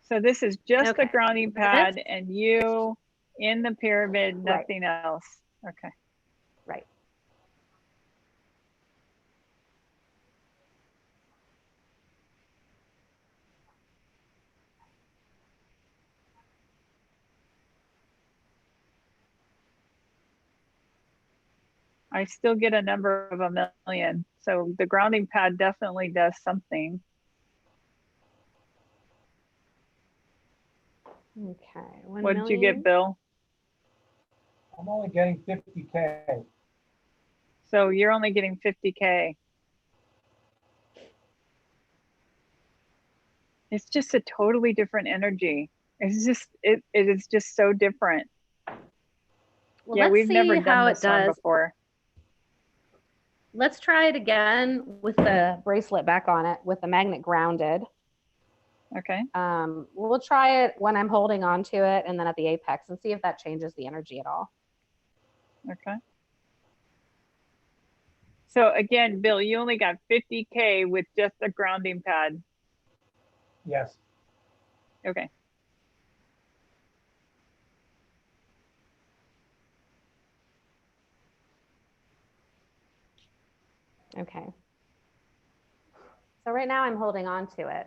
So this is just the Okay. grounding pad and you in the pyramid, Right. nothing else. Okay. Right. I still get a number of a million. So the grounding pad definitely does something. Okay. What did you get, Bill? I'm only getting 50K. So you're only getting 50K. It's just a totally different energy. It's just, it is just so different. Well, Yeah, let's we've see never how done it this one does. before. Let's try it again with the bracelet back on it with the magnet grounded. Okay. We'll try it when I'm holding on to it and then at the apex and see if that changes the energy at all. Okay. So again, Bill, you only got 50K with just the grounding pad. Yes. Okay. Okay. So right now I'm holding on to it.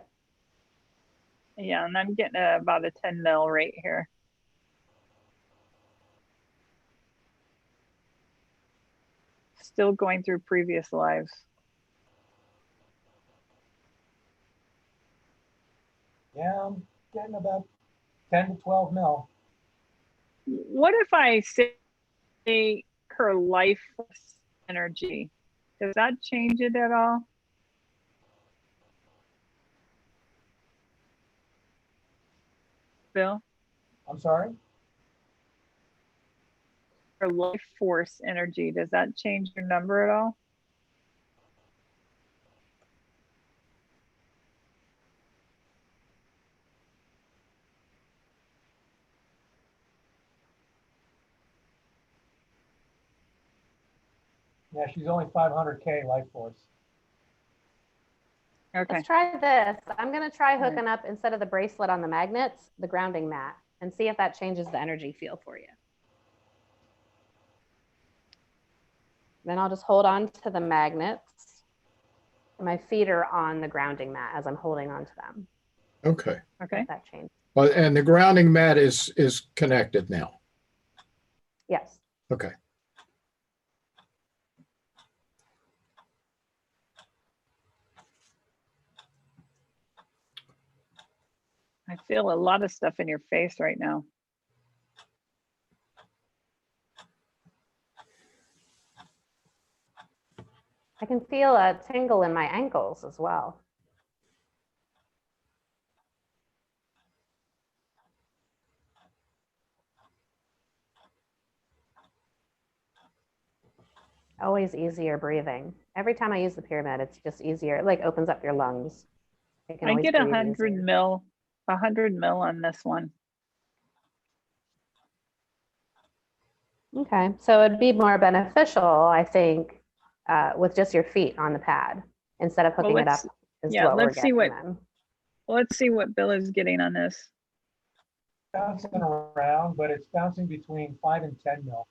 Yeah, and I'm getting about a 10 mil right here. Still going through previous lives. Yeah, I'm getting about 10 to 12 mil. What if I say her life force energy? Does that change it at all? Bill? I'm sorry? Her life force energy, does that change your number at all? Yeah, she's only 500K life force. Okay. Let's try this. I'm going to try All right. hooking up, instead of the bracelet on the magnets, the grounding mat, and see if that changes the energy feel for you. Then I'll just hold on to the magnets. My feet are on the grounding mat as I'm holding on to them. Okay. Okay. If that changes. Well, and the grounding mat is connected now. Yes. Okay. I feel a lot of stuff in your face right now. I can feel a tingle in my ankles as well. Always easier breathing. Every time I use the pyramid, it's just easier. It like opens up your lungs. You can I always get breathe 100 easier. mil, 100 mil on this one. Okay, so it'd be more beneficial, I think, with just your feet on the pad instead of Well, hooking it up. let's- Is yeah, what we're let's see getting what- then. Let's see what Bill is getting on this. Bouncing around, but it's bouncing between 5 and 10 mil.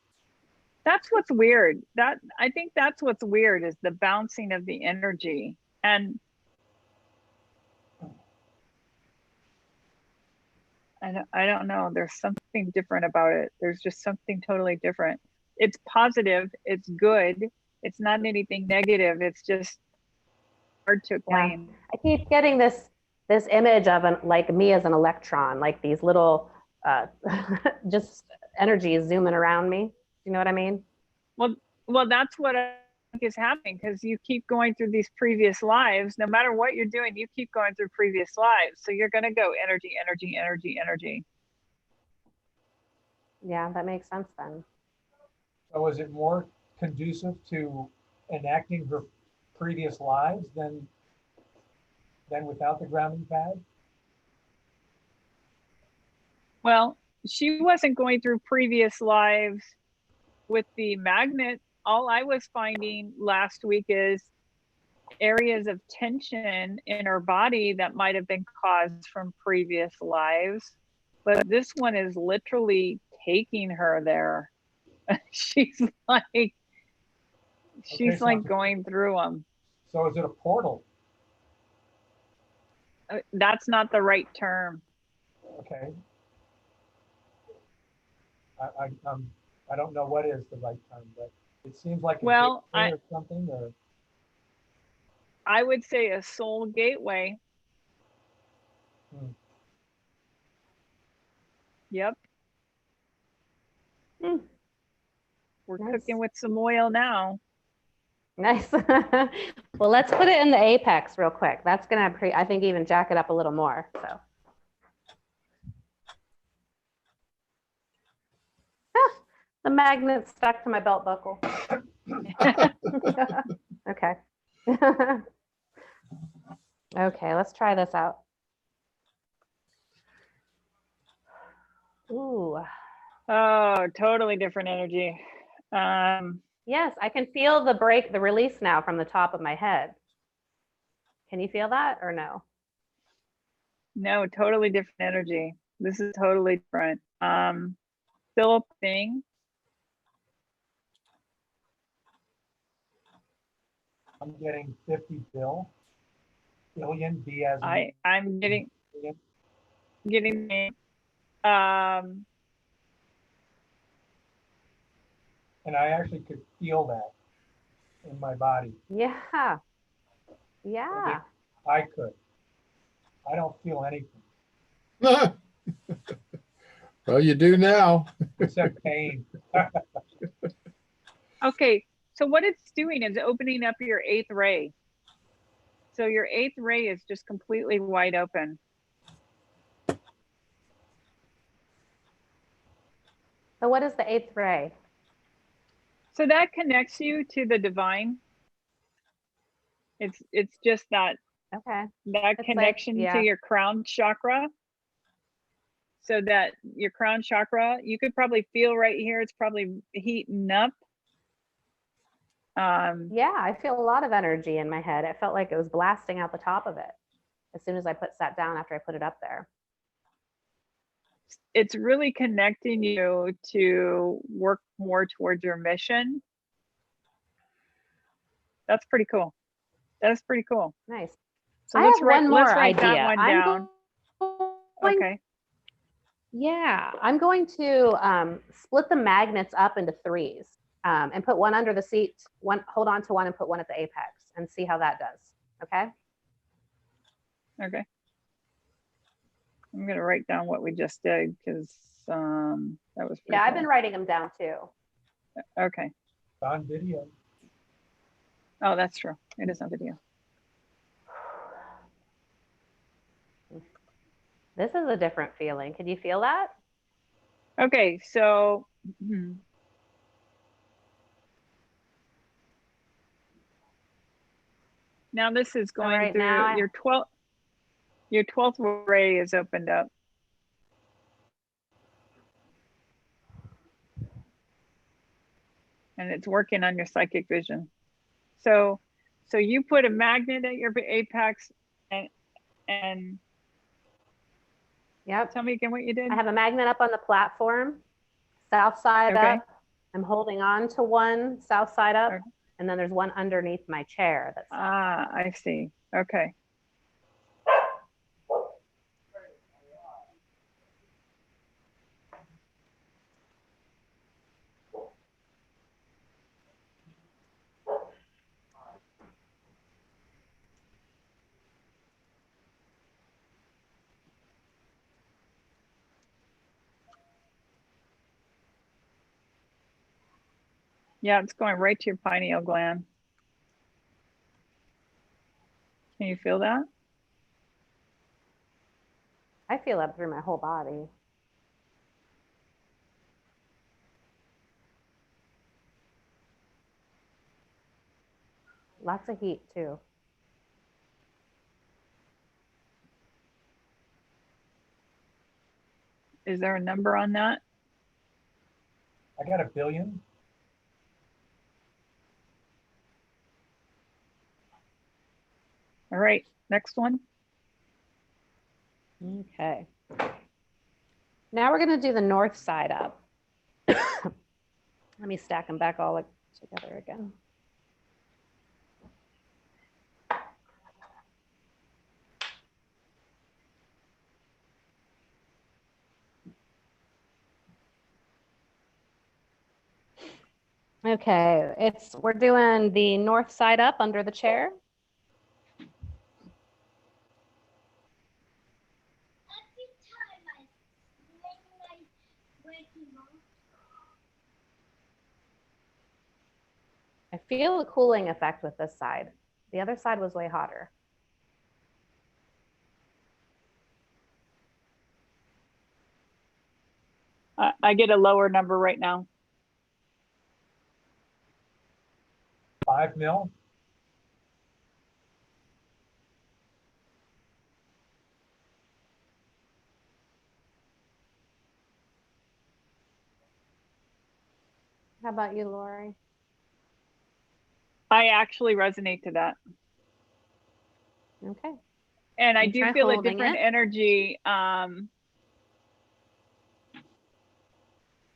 That's what's weird. I think that's what's weird is the bouncing of the energy. And I don't know. There's something different about it. There's just something totally different. It's positive. It's good. It's not anything negative. It's just hard to explain. I keep getting this image of like me as an electron, like these little just energies zooming around me. You know what I mean? Well, that's what I think is happening because you keep going through these previous lives. No matter what you're doing, you keep going through previous lives. So you're going to go energy, energy, energy, energy. Yeah, that makes sense then. So is it more conducive to enacting her previous lives than without the grounding pad? Well, she wasn't going through previous lives with the magnet. All I was finding last week is areas of tension in her body that might have been caused from previous lives. But this one is literally taking her there. she's like so- going through them. So is it a portal? That's not the right term. Okay. I don't know what is the right term, but it seems like a Well, gateway or something, or I would say a soul gateway. Hmm. Yep. Hmm. We're Nice. cooking with some oil now. Nice. Well, let's put it in the apex real quick. That's gonna, I think, even jack it up a little more. So. The magnet stuck to my belt buckle. Okay. Okay, let's try this out. Ooh. Oh, totally different energy. Yes, I can feel the release now from the top of my head. Can you feel that or no? No, totally different energy. This is totally different. Phillips thing. I'm getting 50 billion, B as in I'm getting billion. And I actually could feel that in my body. Yeah. Yeah. I could. I don't feel anything Well, you do now. except pain. Okay, so what it's doing is opening up your 8th ray. So your 8th ray is just completely wide open. So what is the 8th ray? So that connects you to the divine. It's just that Okay. that It's connection like, to yeah. your crown chakra. So that your crown chakra, you could probably feel right here, it's probably heating up. Yeah, I feel a lot of energy in my head. It felt like it was blasting out the top of it as soon as I sat down after I put it up there. It's really connecting you to work more towards your mission. That's pretty cool. That's pretty cool. Nice. So I let's have write, one more let's write idea. that one I'm down. going, Okay. yeah, I'm going to split the magnets up into 3s and put one under the seat, hold on to one and put one at the apex and see how that does. Okay. Okay. I'm going to write down what we just did because that was pretty Yeah, I've cool. been writing them down too. Okay. On video. Oh, that's true. It is on video. This is a different feeling. Can you feel that? Okay, so now this is going right, through now your 12th ray is opened up. And it's working on your psychic vision. So you put a magnet at your apex and Yep. tell me again what you did. I have a magnet up on the platform, south side Okay. up. I'm holding on to one south side up, Okay. and then there's one underneath my chair. That's I see. Okay. Yeah, it's going right to your pineal gland. Can you feel that? I feel up through my whole body. Lots of heat too. Is there a number on that? I got 1 billion. All right, next one. Okay. Now we're going to do the north side up. Let me stack them back all together again. Okay, we're doing the north side up under the chair. I feel a cooling effect with this side. The other side was way hotter. I get a lower number right now. 5 mil. How about you, Lori? I actually resonate to that. Okay. And I You do try feel a holding different it. energy.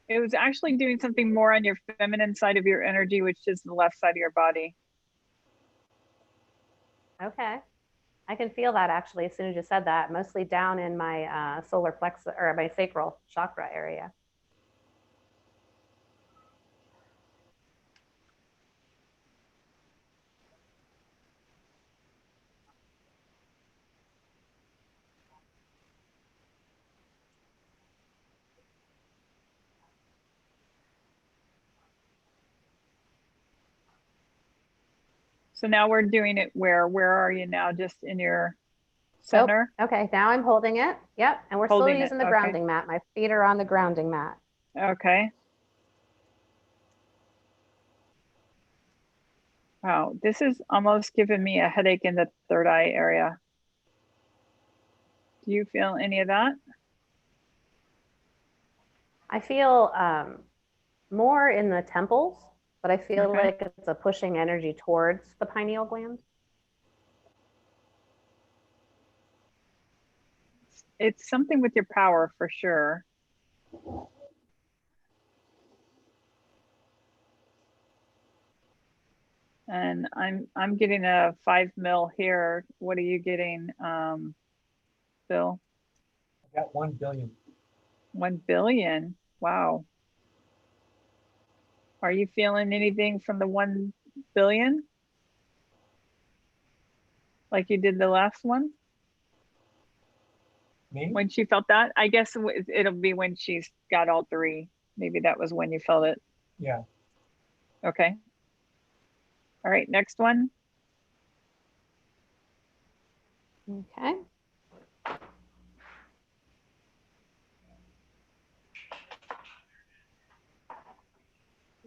It was actually doing something more on your feminine side of your energy, which is the left side of your body. Okay. I can feel that actually as soon as you said that, mostly down in my solar plexus or my sacral chakra area. So now we're doing it where are you now? Just in your center? Oh, okay, now I'm holding it. Yep, and we're Holding still it, using the okay. grounding mat. My feet are on the grounding mat. Okay. Wow, this is almost giving me a headache in the third eye area. Do you feel any of that? I feel more in the temples but I feel Okay. like it's a pushing energy towards the pineal gland. It's something with your power for sure. And I'm getting a 5 mil here. What are you getting, Bill? I got 1 billion. 1 billion. Wow. Are you feeling anything from the 1 billion? Like you did the last one? Me? When she felt that? I guess it'll be when she's got all three. Maybe that was when you felt it. Yeah. Okay. All right, next one. Okay.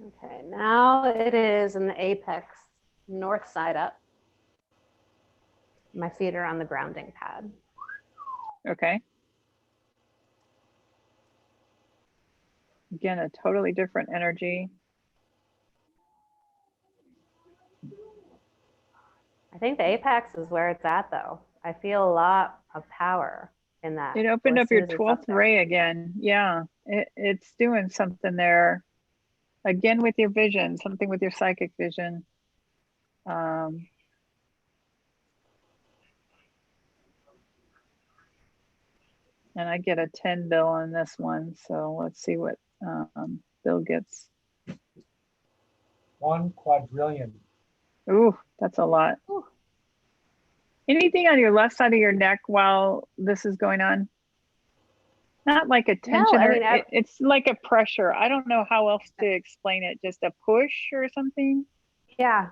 Okay, now it is in the apex, north side up. My feet are on the grounding pad. Okay. Again, a totally different energy. I think the apex is where it's at though. I feel a lot of power in that. It opened as up soon your as he 12th felt there. ray again. Yeah, it's doing something there. Again with your vision, something with your psychic vision. And I get a 10 bill on this one. So let's see what Bill gets. 1 quadrillion. Ooh, that's a lot. Ooh. Anything on your left side of your neck while this is going on? Not like a tension, I or mean, it's like a pressure. I don't know how else to explain it. Just a push or something? Yeah,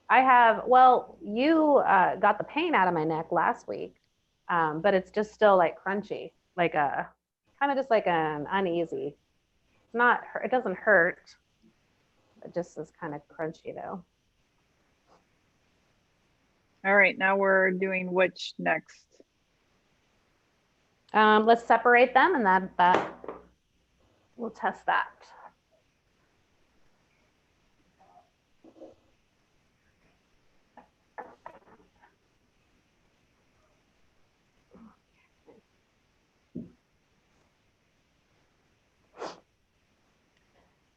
I have. Well, you got the pain out of my neck last week, but it's just still like crunchy, like a kind of just like an uneasy. It's not. It doesn't hurt. It just is kind of crunchy though. All right, now we're doing which next? Let's separate them, and that we'll test that.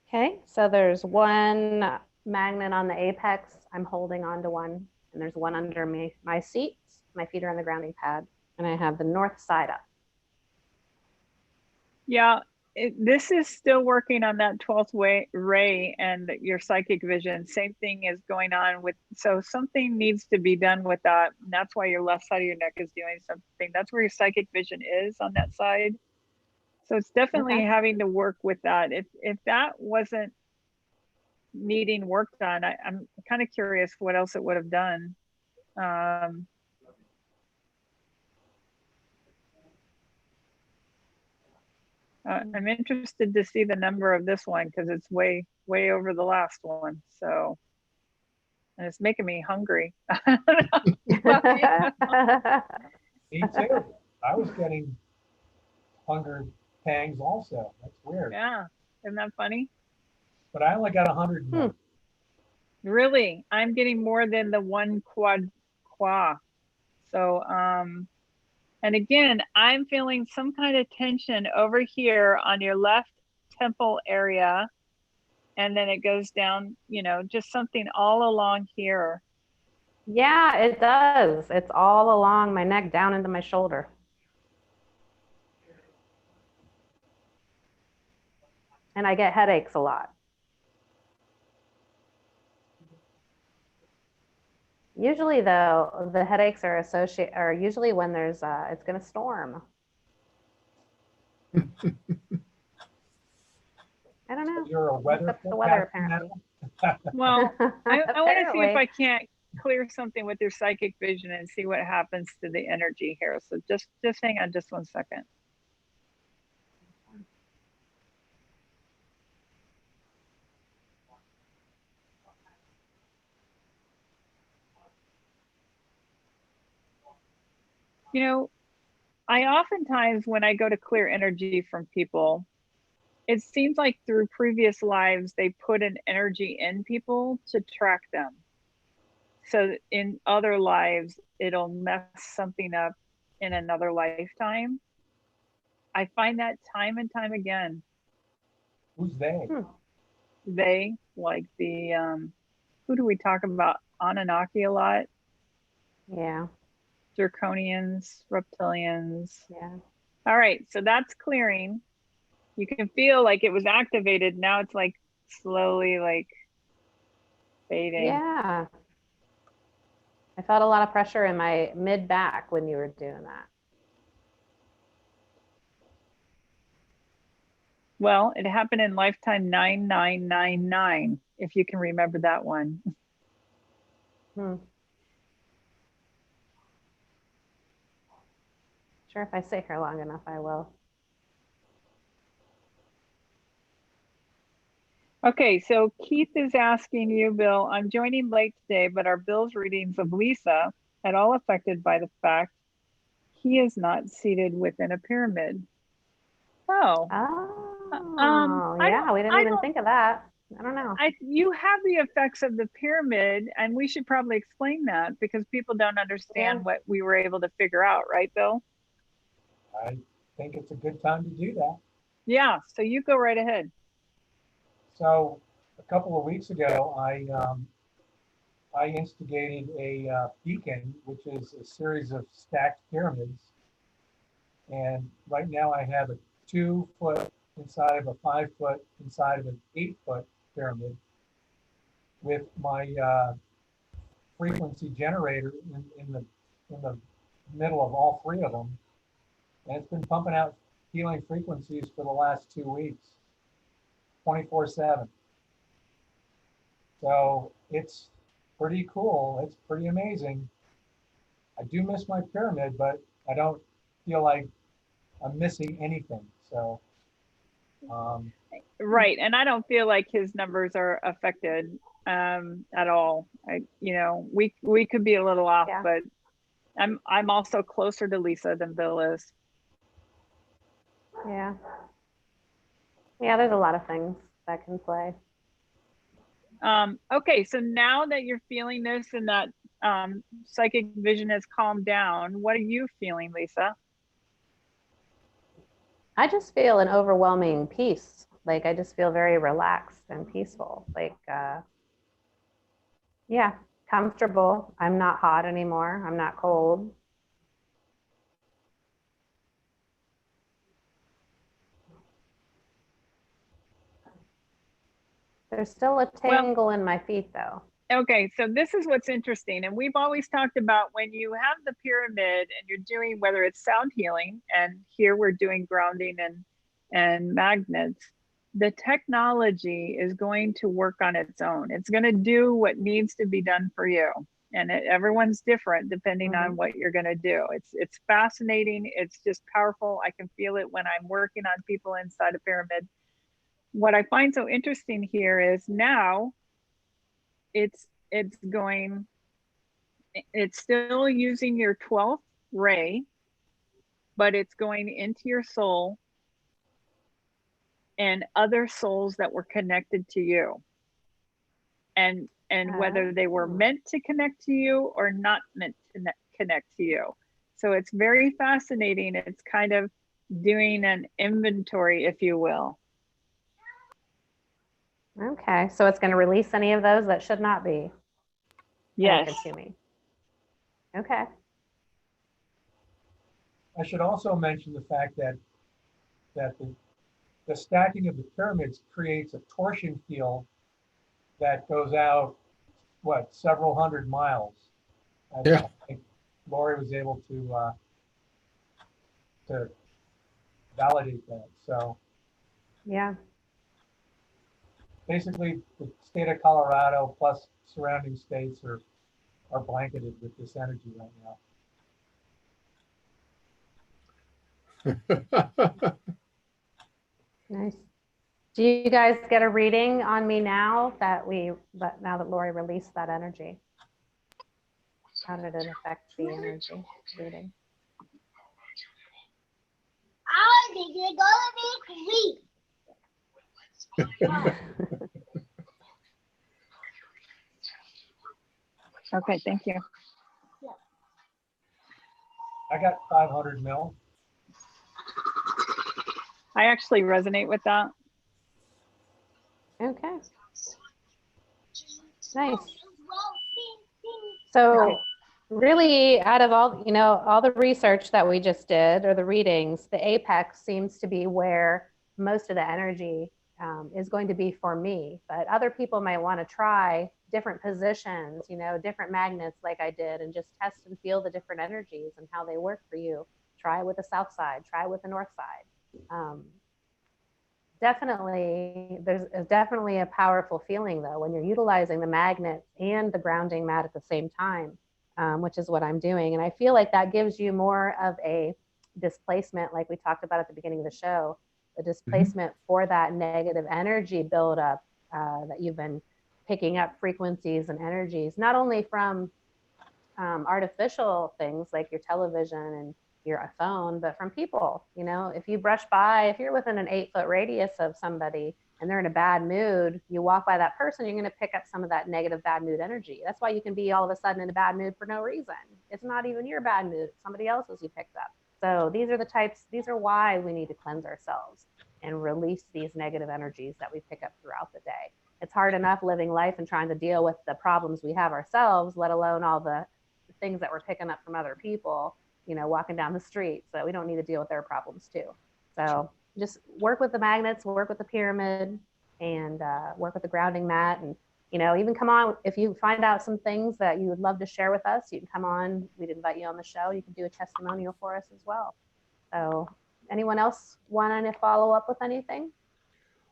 Okay, so there's one magnet on the apex. I'm holding on to one, and there's one under my seat. My feet are on the grounding pad, and I have the north side up. Yeah, this is still working on that 12th ray and your psychic vision. Same thing is going on with, so something needs to be done with that. And that's why your left side of your neck is doing something. That's where your psychic vision is on that side. So it's definitely having to work with that. If that wasn't needing work done, I'm kind of curious what else it would have done. I'm interested to see the number of this one because it's way over the last one. So, and it's making me hungry. Well, yeah. Me too. I was getting hunger pangs also. That's weird. Yeah, isn't that funny? But I only got 100 now. Really, I'm getting more than the 1 quad. So, and again, I'm feeling some kind of tension over here on your left temple area. And then it goes down, you know, just something all along here. Yeah, it does. It's all along my neck down into my shoulder. And I get headaches a lot. Usually though, the headaches are usually when there's it's going to storm. I don't know. You're a weather Look up the weather forecast apparently. Well, I want to see if Apparently. I can't clear something with your psychic vision and see what happens to the energy here. So just hang on just 1 second. You know, I oftentimes when I go to clear energy from people, it seems like through previous lives, they put an energy in people to track them. So in other lives, it'll mess something up in another lifetime. I find that time and time again. Who's they? They, like the, who do we talk about? Anunnaki a lot. Yeah. Draconians, reptilians. Yeah. All right, so that's clearing. You can feel like it was activated. Now it's like slowly like fading. Yeah. I felt a lot of pressure in my mid back when you were doing that. Well, it happened in lifetime 9999, if you can remember that one. Sure, if I stay here long enough, I will. Okay, so Keith is asking you, Bill, I'm joining late today, but are Bill's readings of Lisa at all affected by the fact he is not seated within a pyramid? Oh. Yeah, we didn't even think of that. I don't know. You have the effects of the pyramid, and we should probably explain that because people don't understand what we were able to figure out, right, Bill? I think it's a good time to do that. Yeah, so you go right ahead. So a couple of weeks ago, I instigated a beacon, which is a series of stacked pyramids. And right now I have a 2 foot inside of a 5 foot inside of an 8 foot pyramid with my frequency generator in the middle of all 3 of them. And it's been pumping out healing frequencies for the last 2 weeks, 24/7. So it's pretty cool. It's pretty amazing. I do miss my pyramid, but I don't feel like I'm missing anything. So, right. And I don't feel like his numbers are affected at all. We could be a little off, but I'm also closer to Lisa than Bill is. Yeah. Yeah, there's a lot of things that can play. Okay, so now that you're feeling this and that psychic vision has calmed down, what are you feeling, Lisa? I just feel an overwhelming peace. Like I just feel very relaxed and peaceful. Like, yeah, comfortable. I'm not hot anymore. I'm not cold. There's still a tingle in my feet though. Okay, so this is what's interesting. And we've always talked about when you have the pyramid and you're doing, whether it's sound healing, and here we're doing grounding and magnets, the technology is going to work on its own. It's going to do what needs to be done for you. And everyone's different depending on what you're going to do. It's fascinating. It's just powerful. I can feel it when I'm working on people inside a pyramid. What I find so interesting here is now it's still using your 12th ray, but it's going into your soul and other souls that were connected to you. And whether they were meant to connect to you or not meant to connect to you. So it's very fascinating. It's kind of doing an inventory, if you will. Okay, so it's going to release any of those that should not be connected to me. Okay. I should also mention the fact that the stacking of the pyramids creates a torsion field that goes out, several hundred miles. I think Lori was able to validate that. So yeah. Basically, the state of Colorado plus surrounding states are blanketed with this energy right now. Nice. Do you guys get a reading on me now that Lori released that energy? How did it affect the energy reading? Okay, thank you. I got 500 mil. I actually resonate with that. Okay. Nice. So really, out of all, all the research that we just did or the readings, the apex seems to be where most of the energy is going to be for me. But other people might want to try different positions, different magnets like I did, and just test and feel the different energies and how they work for you. Try with the south side, try with the north side. Definitely, there's definitely a powerful feeling though when you're utilizing the magnet and the grounding mat at the same time, which is what I'm doing. And I feel like that gives you more of a displacement, like we talked about at the beginning of the show, the displacement for that negative energy buildup that you've been picking up frequencies and energies, not only from artificial things like your television and your phone, but from people. If you brush by, if you're within an 8-foot radius of somebody and they're in a bad mood, you walk by that person, you're going to pick up some of that negative bad mood energy. That's why you can be all of a sudden in a bad mood for no reason. It's not even your bad mood, it's somebody else's you picked up. So these are why we need to cleanse ourselves and release these negative energies that we pick up throughout the day. It's hard enough living life and trying to deal with the problems we have ourselves, let alone all the things that we're picking up from other people, walking down the street. So we don't need to deal with their problems too. So just work with the magnets, work with the pyramid, and work with the grounding mat. And, even come on, if you find out some things that you would love to share with us, you can come on, we'd invite you on the show. You can do a testimonial for us as well. So anyone else want to follow up with anything?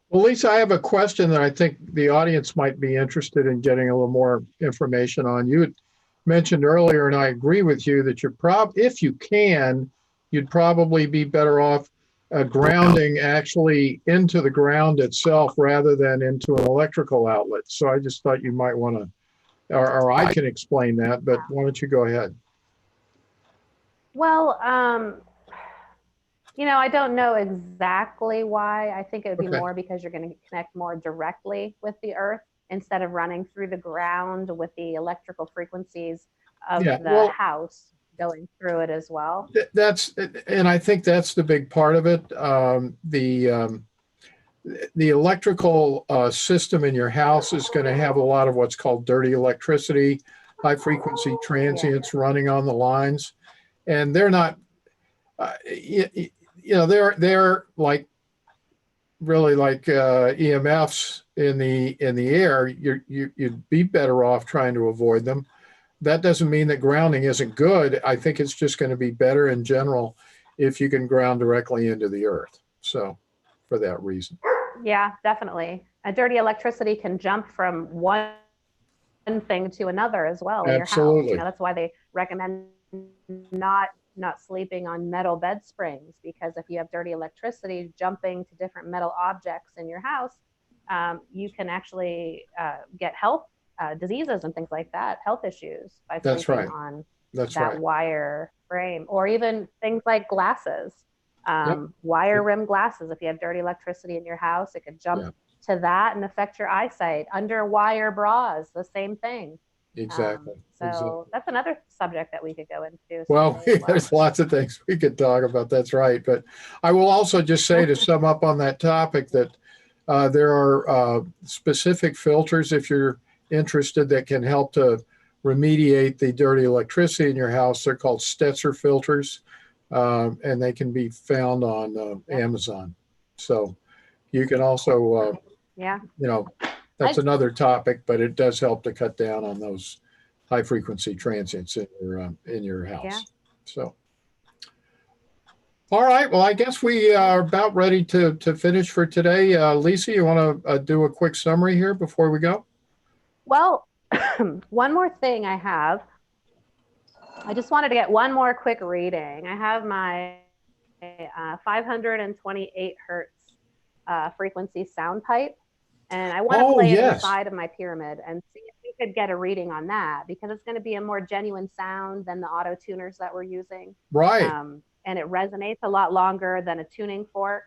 Well, Lisa, I have a question that I think the audience might be interested in getting a little more information on. You had mentioned earlier, and I agree with you, that if you can, you'd probably be better off grounding actually into the ground itself rather than into an electrical outlet. So I just thought you might want to, or I can explain that, but why don't you go ahead? Well, I don't know exactly why. I think it would be Okay. more because you're going to connect more directly with the earth instead of running through the ground with the electrical frequencies of the house going through it as well. And I think that's the big part of it. The electrical system in your house is going to have a lot of what's called dirty electricity, high frequency transients running on the lines, and they're not, they're like really like EMFs in the air. You'd be better off trying to avoid them. That doesn't mean that grounding isn't good. I think it's just going to be better in general if you can ground directly into the earth. So for that reason. Yeah, definitely. A dirty electricity can jump from one thing to another as well in your house. That's why they recommend not sleeping on metal bed springs, because if you have dirty electricity jumping to different metal objects in your house, you can actually get health diseases and things like that, health issues by sleeping on that wire frame, or even things like glasses, wire rim glasses. If you have dirty electricity in your house, it could jump to that and affect your eyesight. Under wire bras, the same thing. Exactly. That's another subject that we could go into. Well, there's lots of things we could talk about. That's right. But I will also just say, to sum up on that topic, that there are specific filters, if you're interested, that can help to remediate the dirty electricity in your house. They're called Stetzer filters, and they can be found on Amazon. So you can also, that's another topic, but it does help to cut down on those high frequency transients in your house. Yeah. So, all right. Well, I guess we are about ready to finish for today. Lisa, you want to do a quick summary here before we go? Well, one more thing I have. I just wanted to get one more quick reading. I have my 528 hertz frequency sound pipe, and I want to play it inside of my pyramid and see if we could get a reading on that, because it's going to be a more genuine sound than the auto tuners that we're using. Right. And it resonates a lot longer than a tuning fork.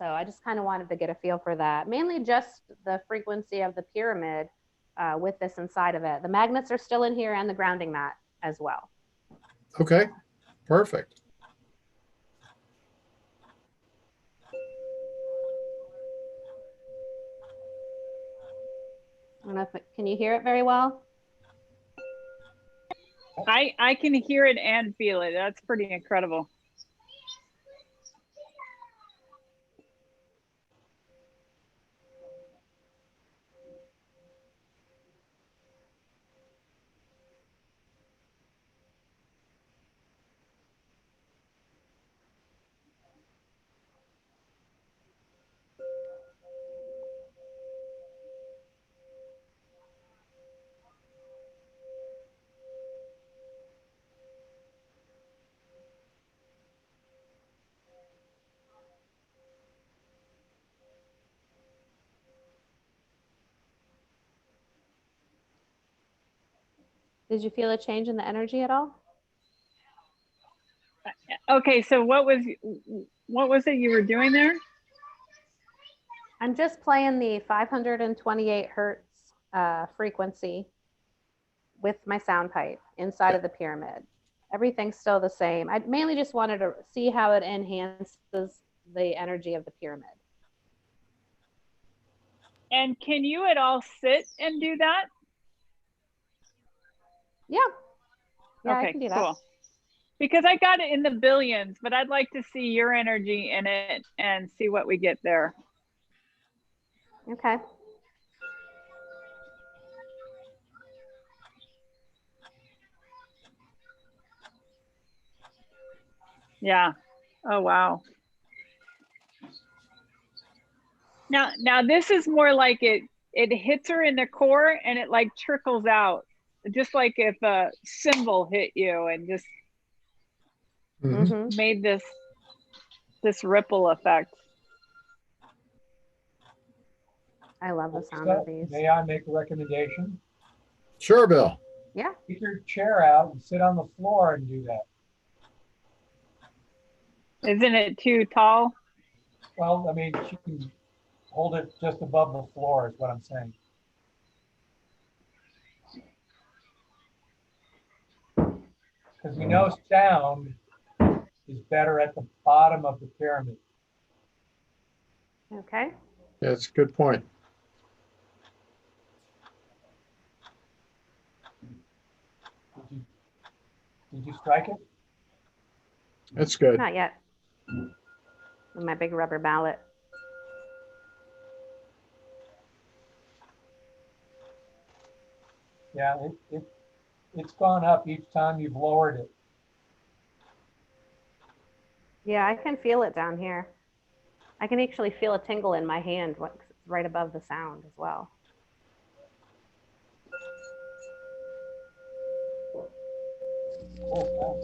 So I just kind of wanted to get a feel for that. Mainly just the frequency of the pyramid with this inside of it. The magnets are still in here and the grounding mat as well. Okay, perfect. I don't know if can you hear it very well? I can hear it and feel it. That's pretty incredible. Did you feel a change in the energy at all? Okay, so what was it you were doing there? I'm just playing the 528 hertz frequency with my sound pipe inside of the pyramid. Everything's still the same. I mainly just wanted to see how it enhances the energy of the pyramid. And can you at all sit and do that? Yeah. Yeah, Okay, I can do that. cool. Because I got it in the billions, but I'd like to see your energy in it and see what we get there. Okay. Yeah. Oh, wow. Now this is more like it hits her in the core and it like trickles out, just like if a cymbal hit you and just Mhm. made this ripple effect. I love the sound of these. May I make a recommendation? Sure, Bill. Yeah. Take your chair out and sit on the floor and do that. Isn't it too tall? Well, I mean, she can hold it just above the floor is what I'm saying. Because we know sound is better at the bottom of the pyramid. Okay. That's a good point. Did you strike it? That's good. Not yet. With my big rubber mallet. Yeah, it's gone up each time you've lowered it. Yeah, I can feel it down here. I can actually feel a tingle in my hand right above the sound as well. Oh, wow.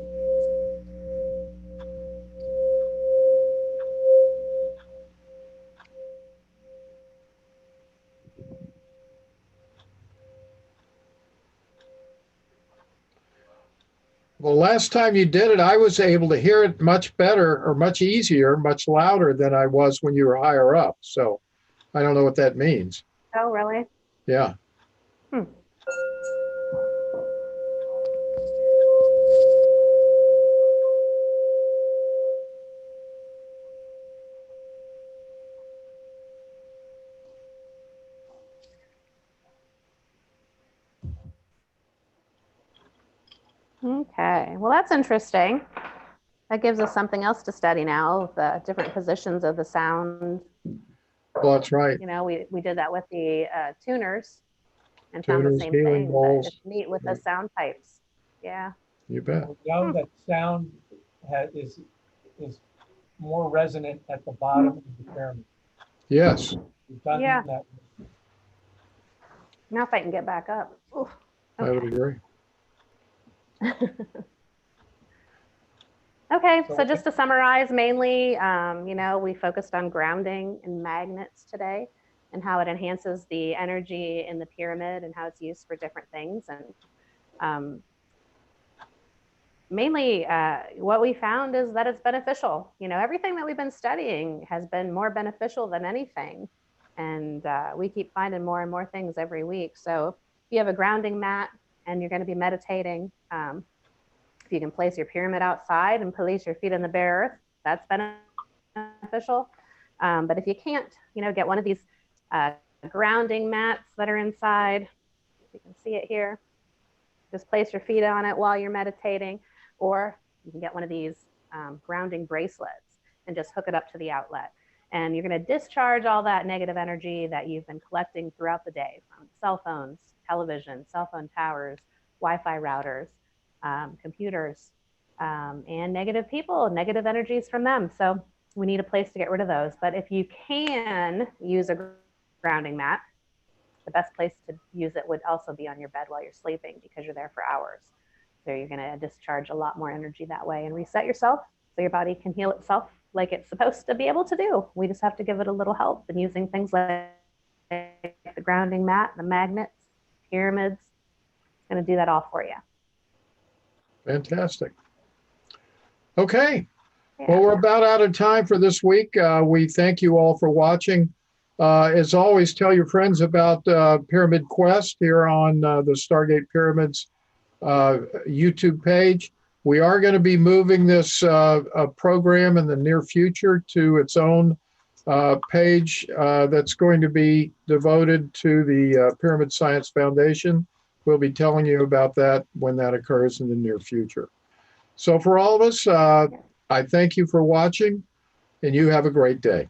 Well, last time you did it, I was able to hear it much better or much easier, much louder than I was when you were higher up. So I don't know what that means. Oh, really? Yeah. Okay, well, that's interesting. That gives us something else to study now, the different positions of the sound. Well, that's right. You know, we did that with the tuners and found the Tuners, same healing thing, bowls. but it's neat with the Right. sound pipes. Yeah. You bet. We know that sound is more resonant at the bottom of the pyramid. Yes. We've done Yeah. that. Now if I can get back up. Oof. I would agree. Okay, So so just to summarize, mainly, you know, we focused on grounding and magnets today and how it enhances the energy in the pyramid and how it's used for different things. And mainly what we found is that it's beneficial. You know, everything that we've been studying has been more beneficial than anything. And we keep finding more and more things every week. So if you have a grounding mat and you're going to be meditating, if you can place your pyramid outside and place your feet in the bare earth, that's beneficial. But if you can't, you know, get one of these grounding mats that are inside, you can see it here. Just place your feet on it while you're meditating, or you can get one of these grounding bracelets and just hook it up to the outlet. And you're going to discharge all that negative energy that you've been collecting throughout the day from cell phones, television, cell phone towers, Wi-Fi routers, computers, and negative people, negative energies from them. So we need a place to get rid of those. But if you can use a grounding mat, the best place to use it would also be on your bed while you're sleeping, because you're there for hours. So you're going to discharge a lot more energy that way and reset yourself so your body can heal itself like it's supposed to be able to do. We just have to give it a little help, and using things like the grounding mat, the magnets, pyramids, it's going to do that all for you. Fantastic. Okay. Yeah. Well, we're about out of time for this week. We thank you all for watching. As always, tell your friends about Pyramid Quest here on the Stargate Pyramids YouTube page. We are going to be moving this program in the near future to its own page that's going to be devoted to the Pyramid Science Foundation. We'll be telling you about that when that occurs in the near future. So for all of us, I thank you for watching, and you have a great day.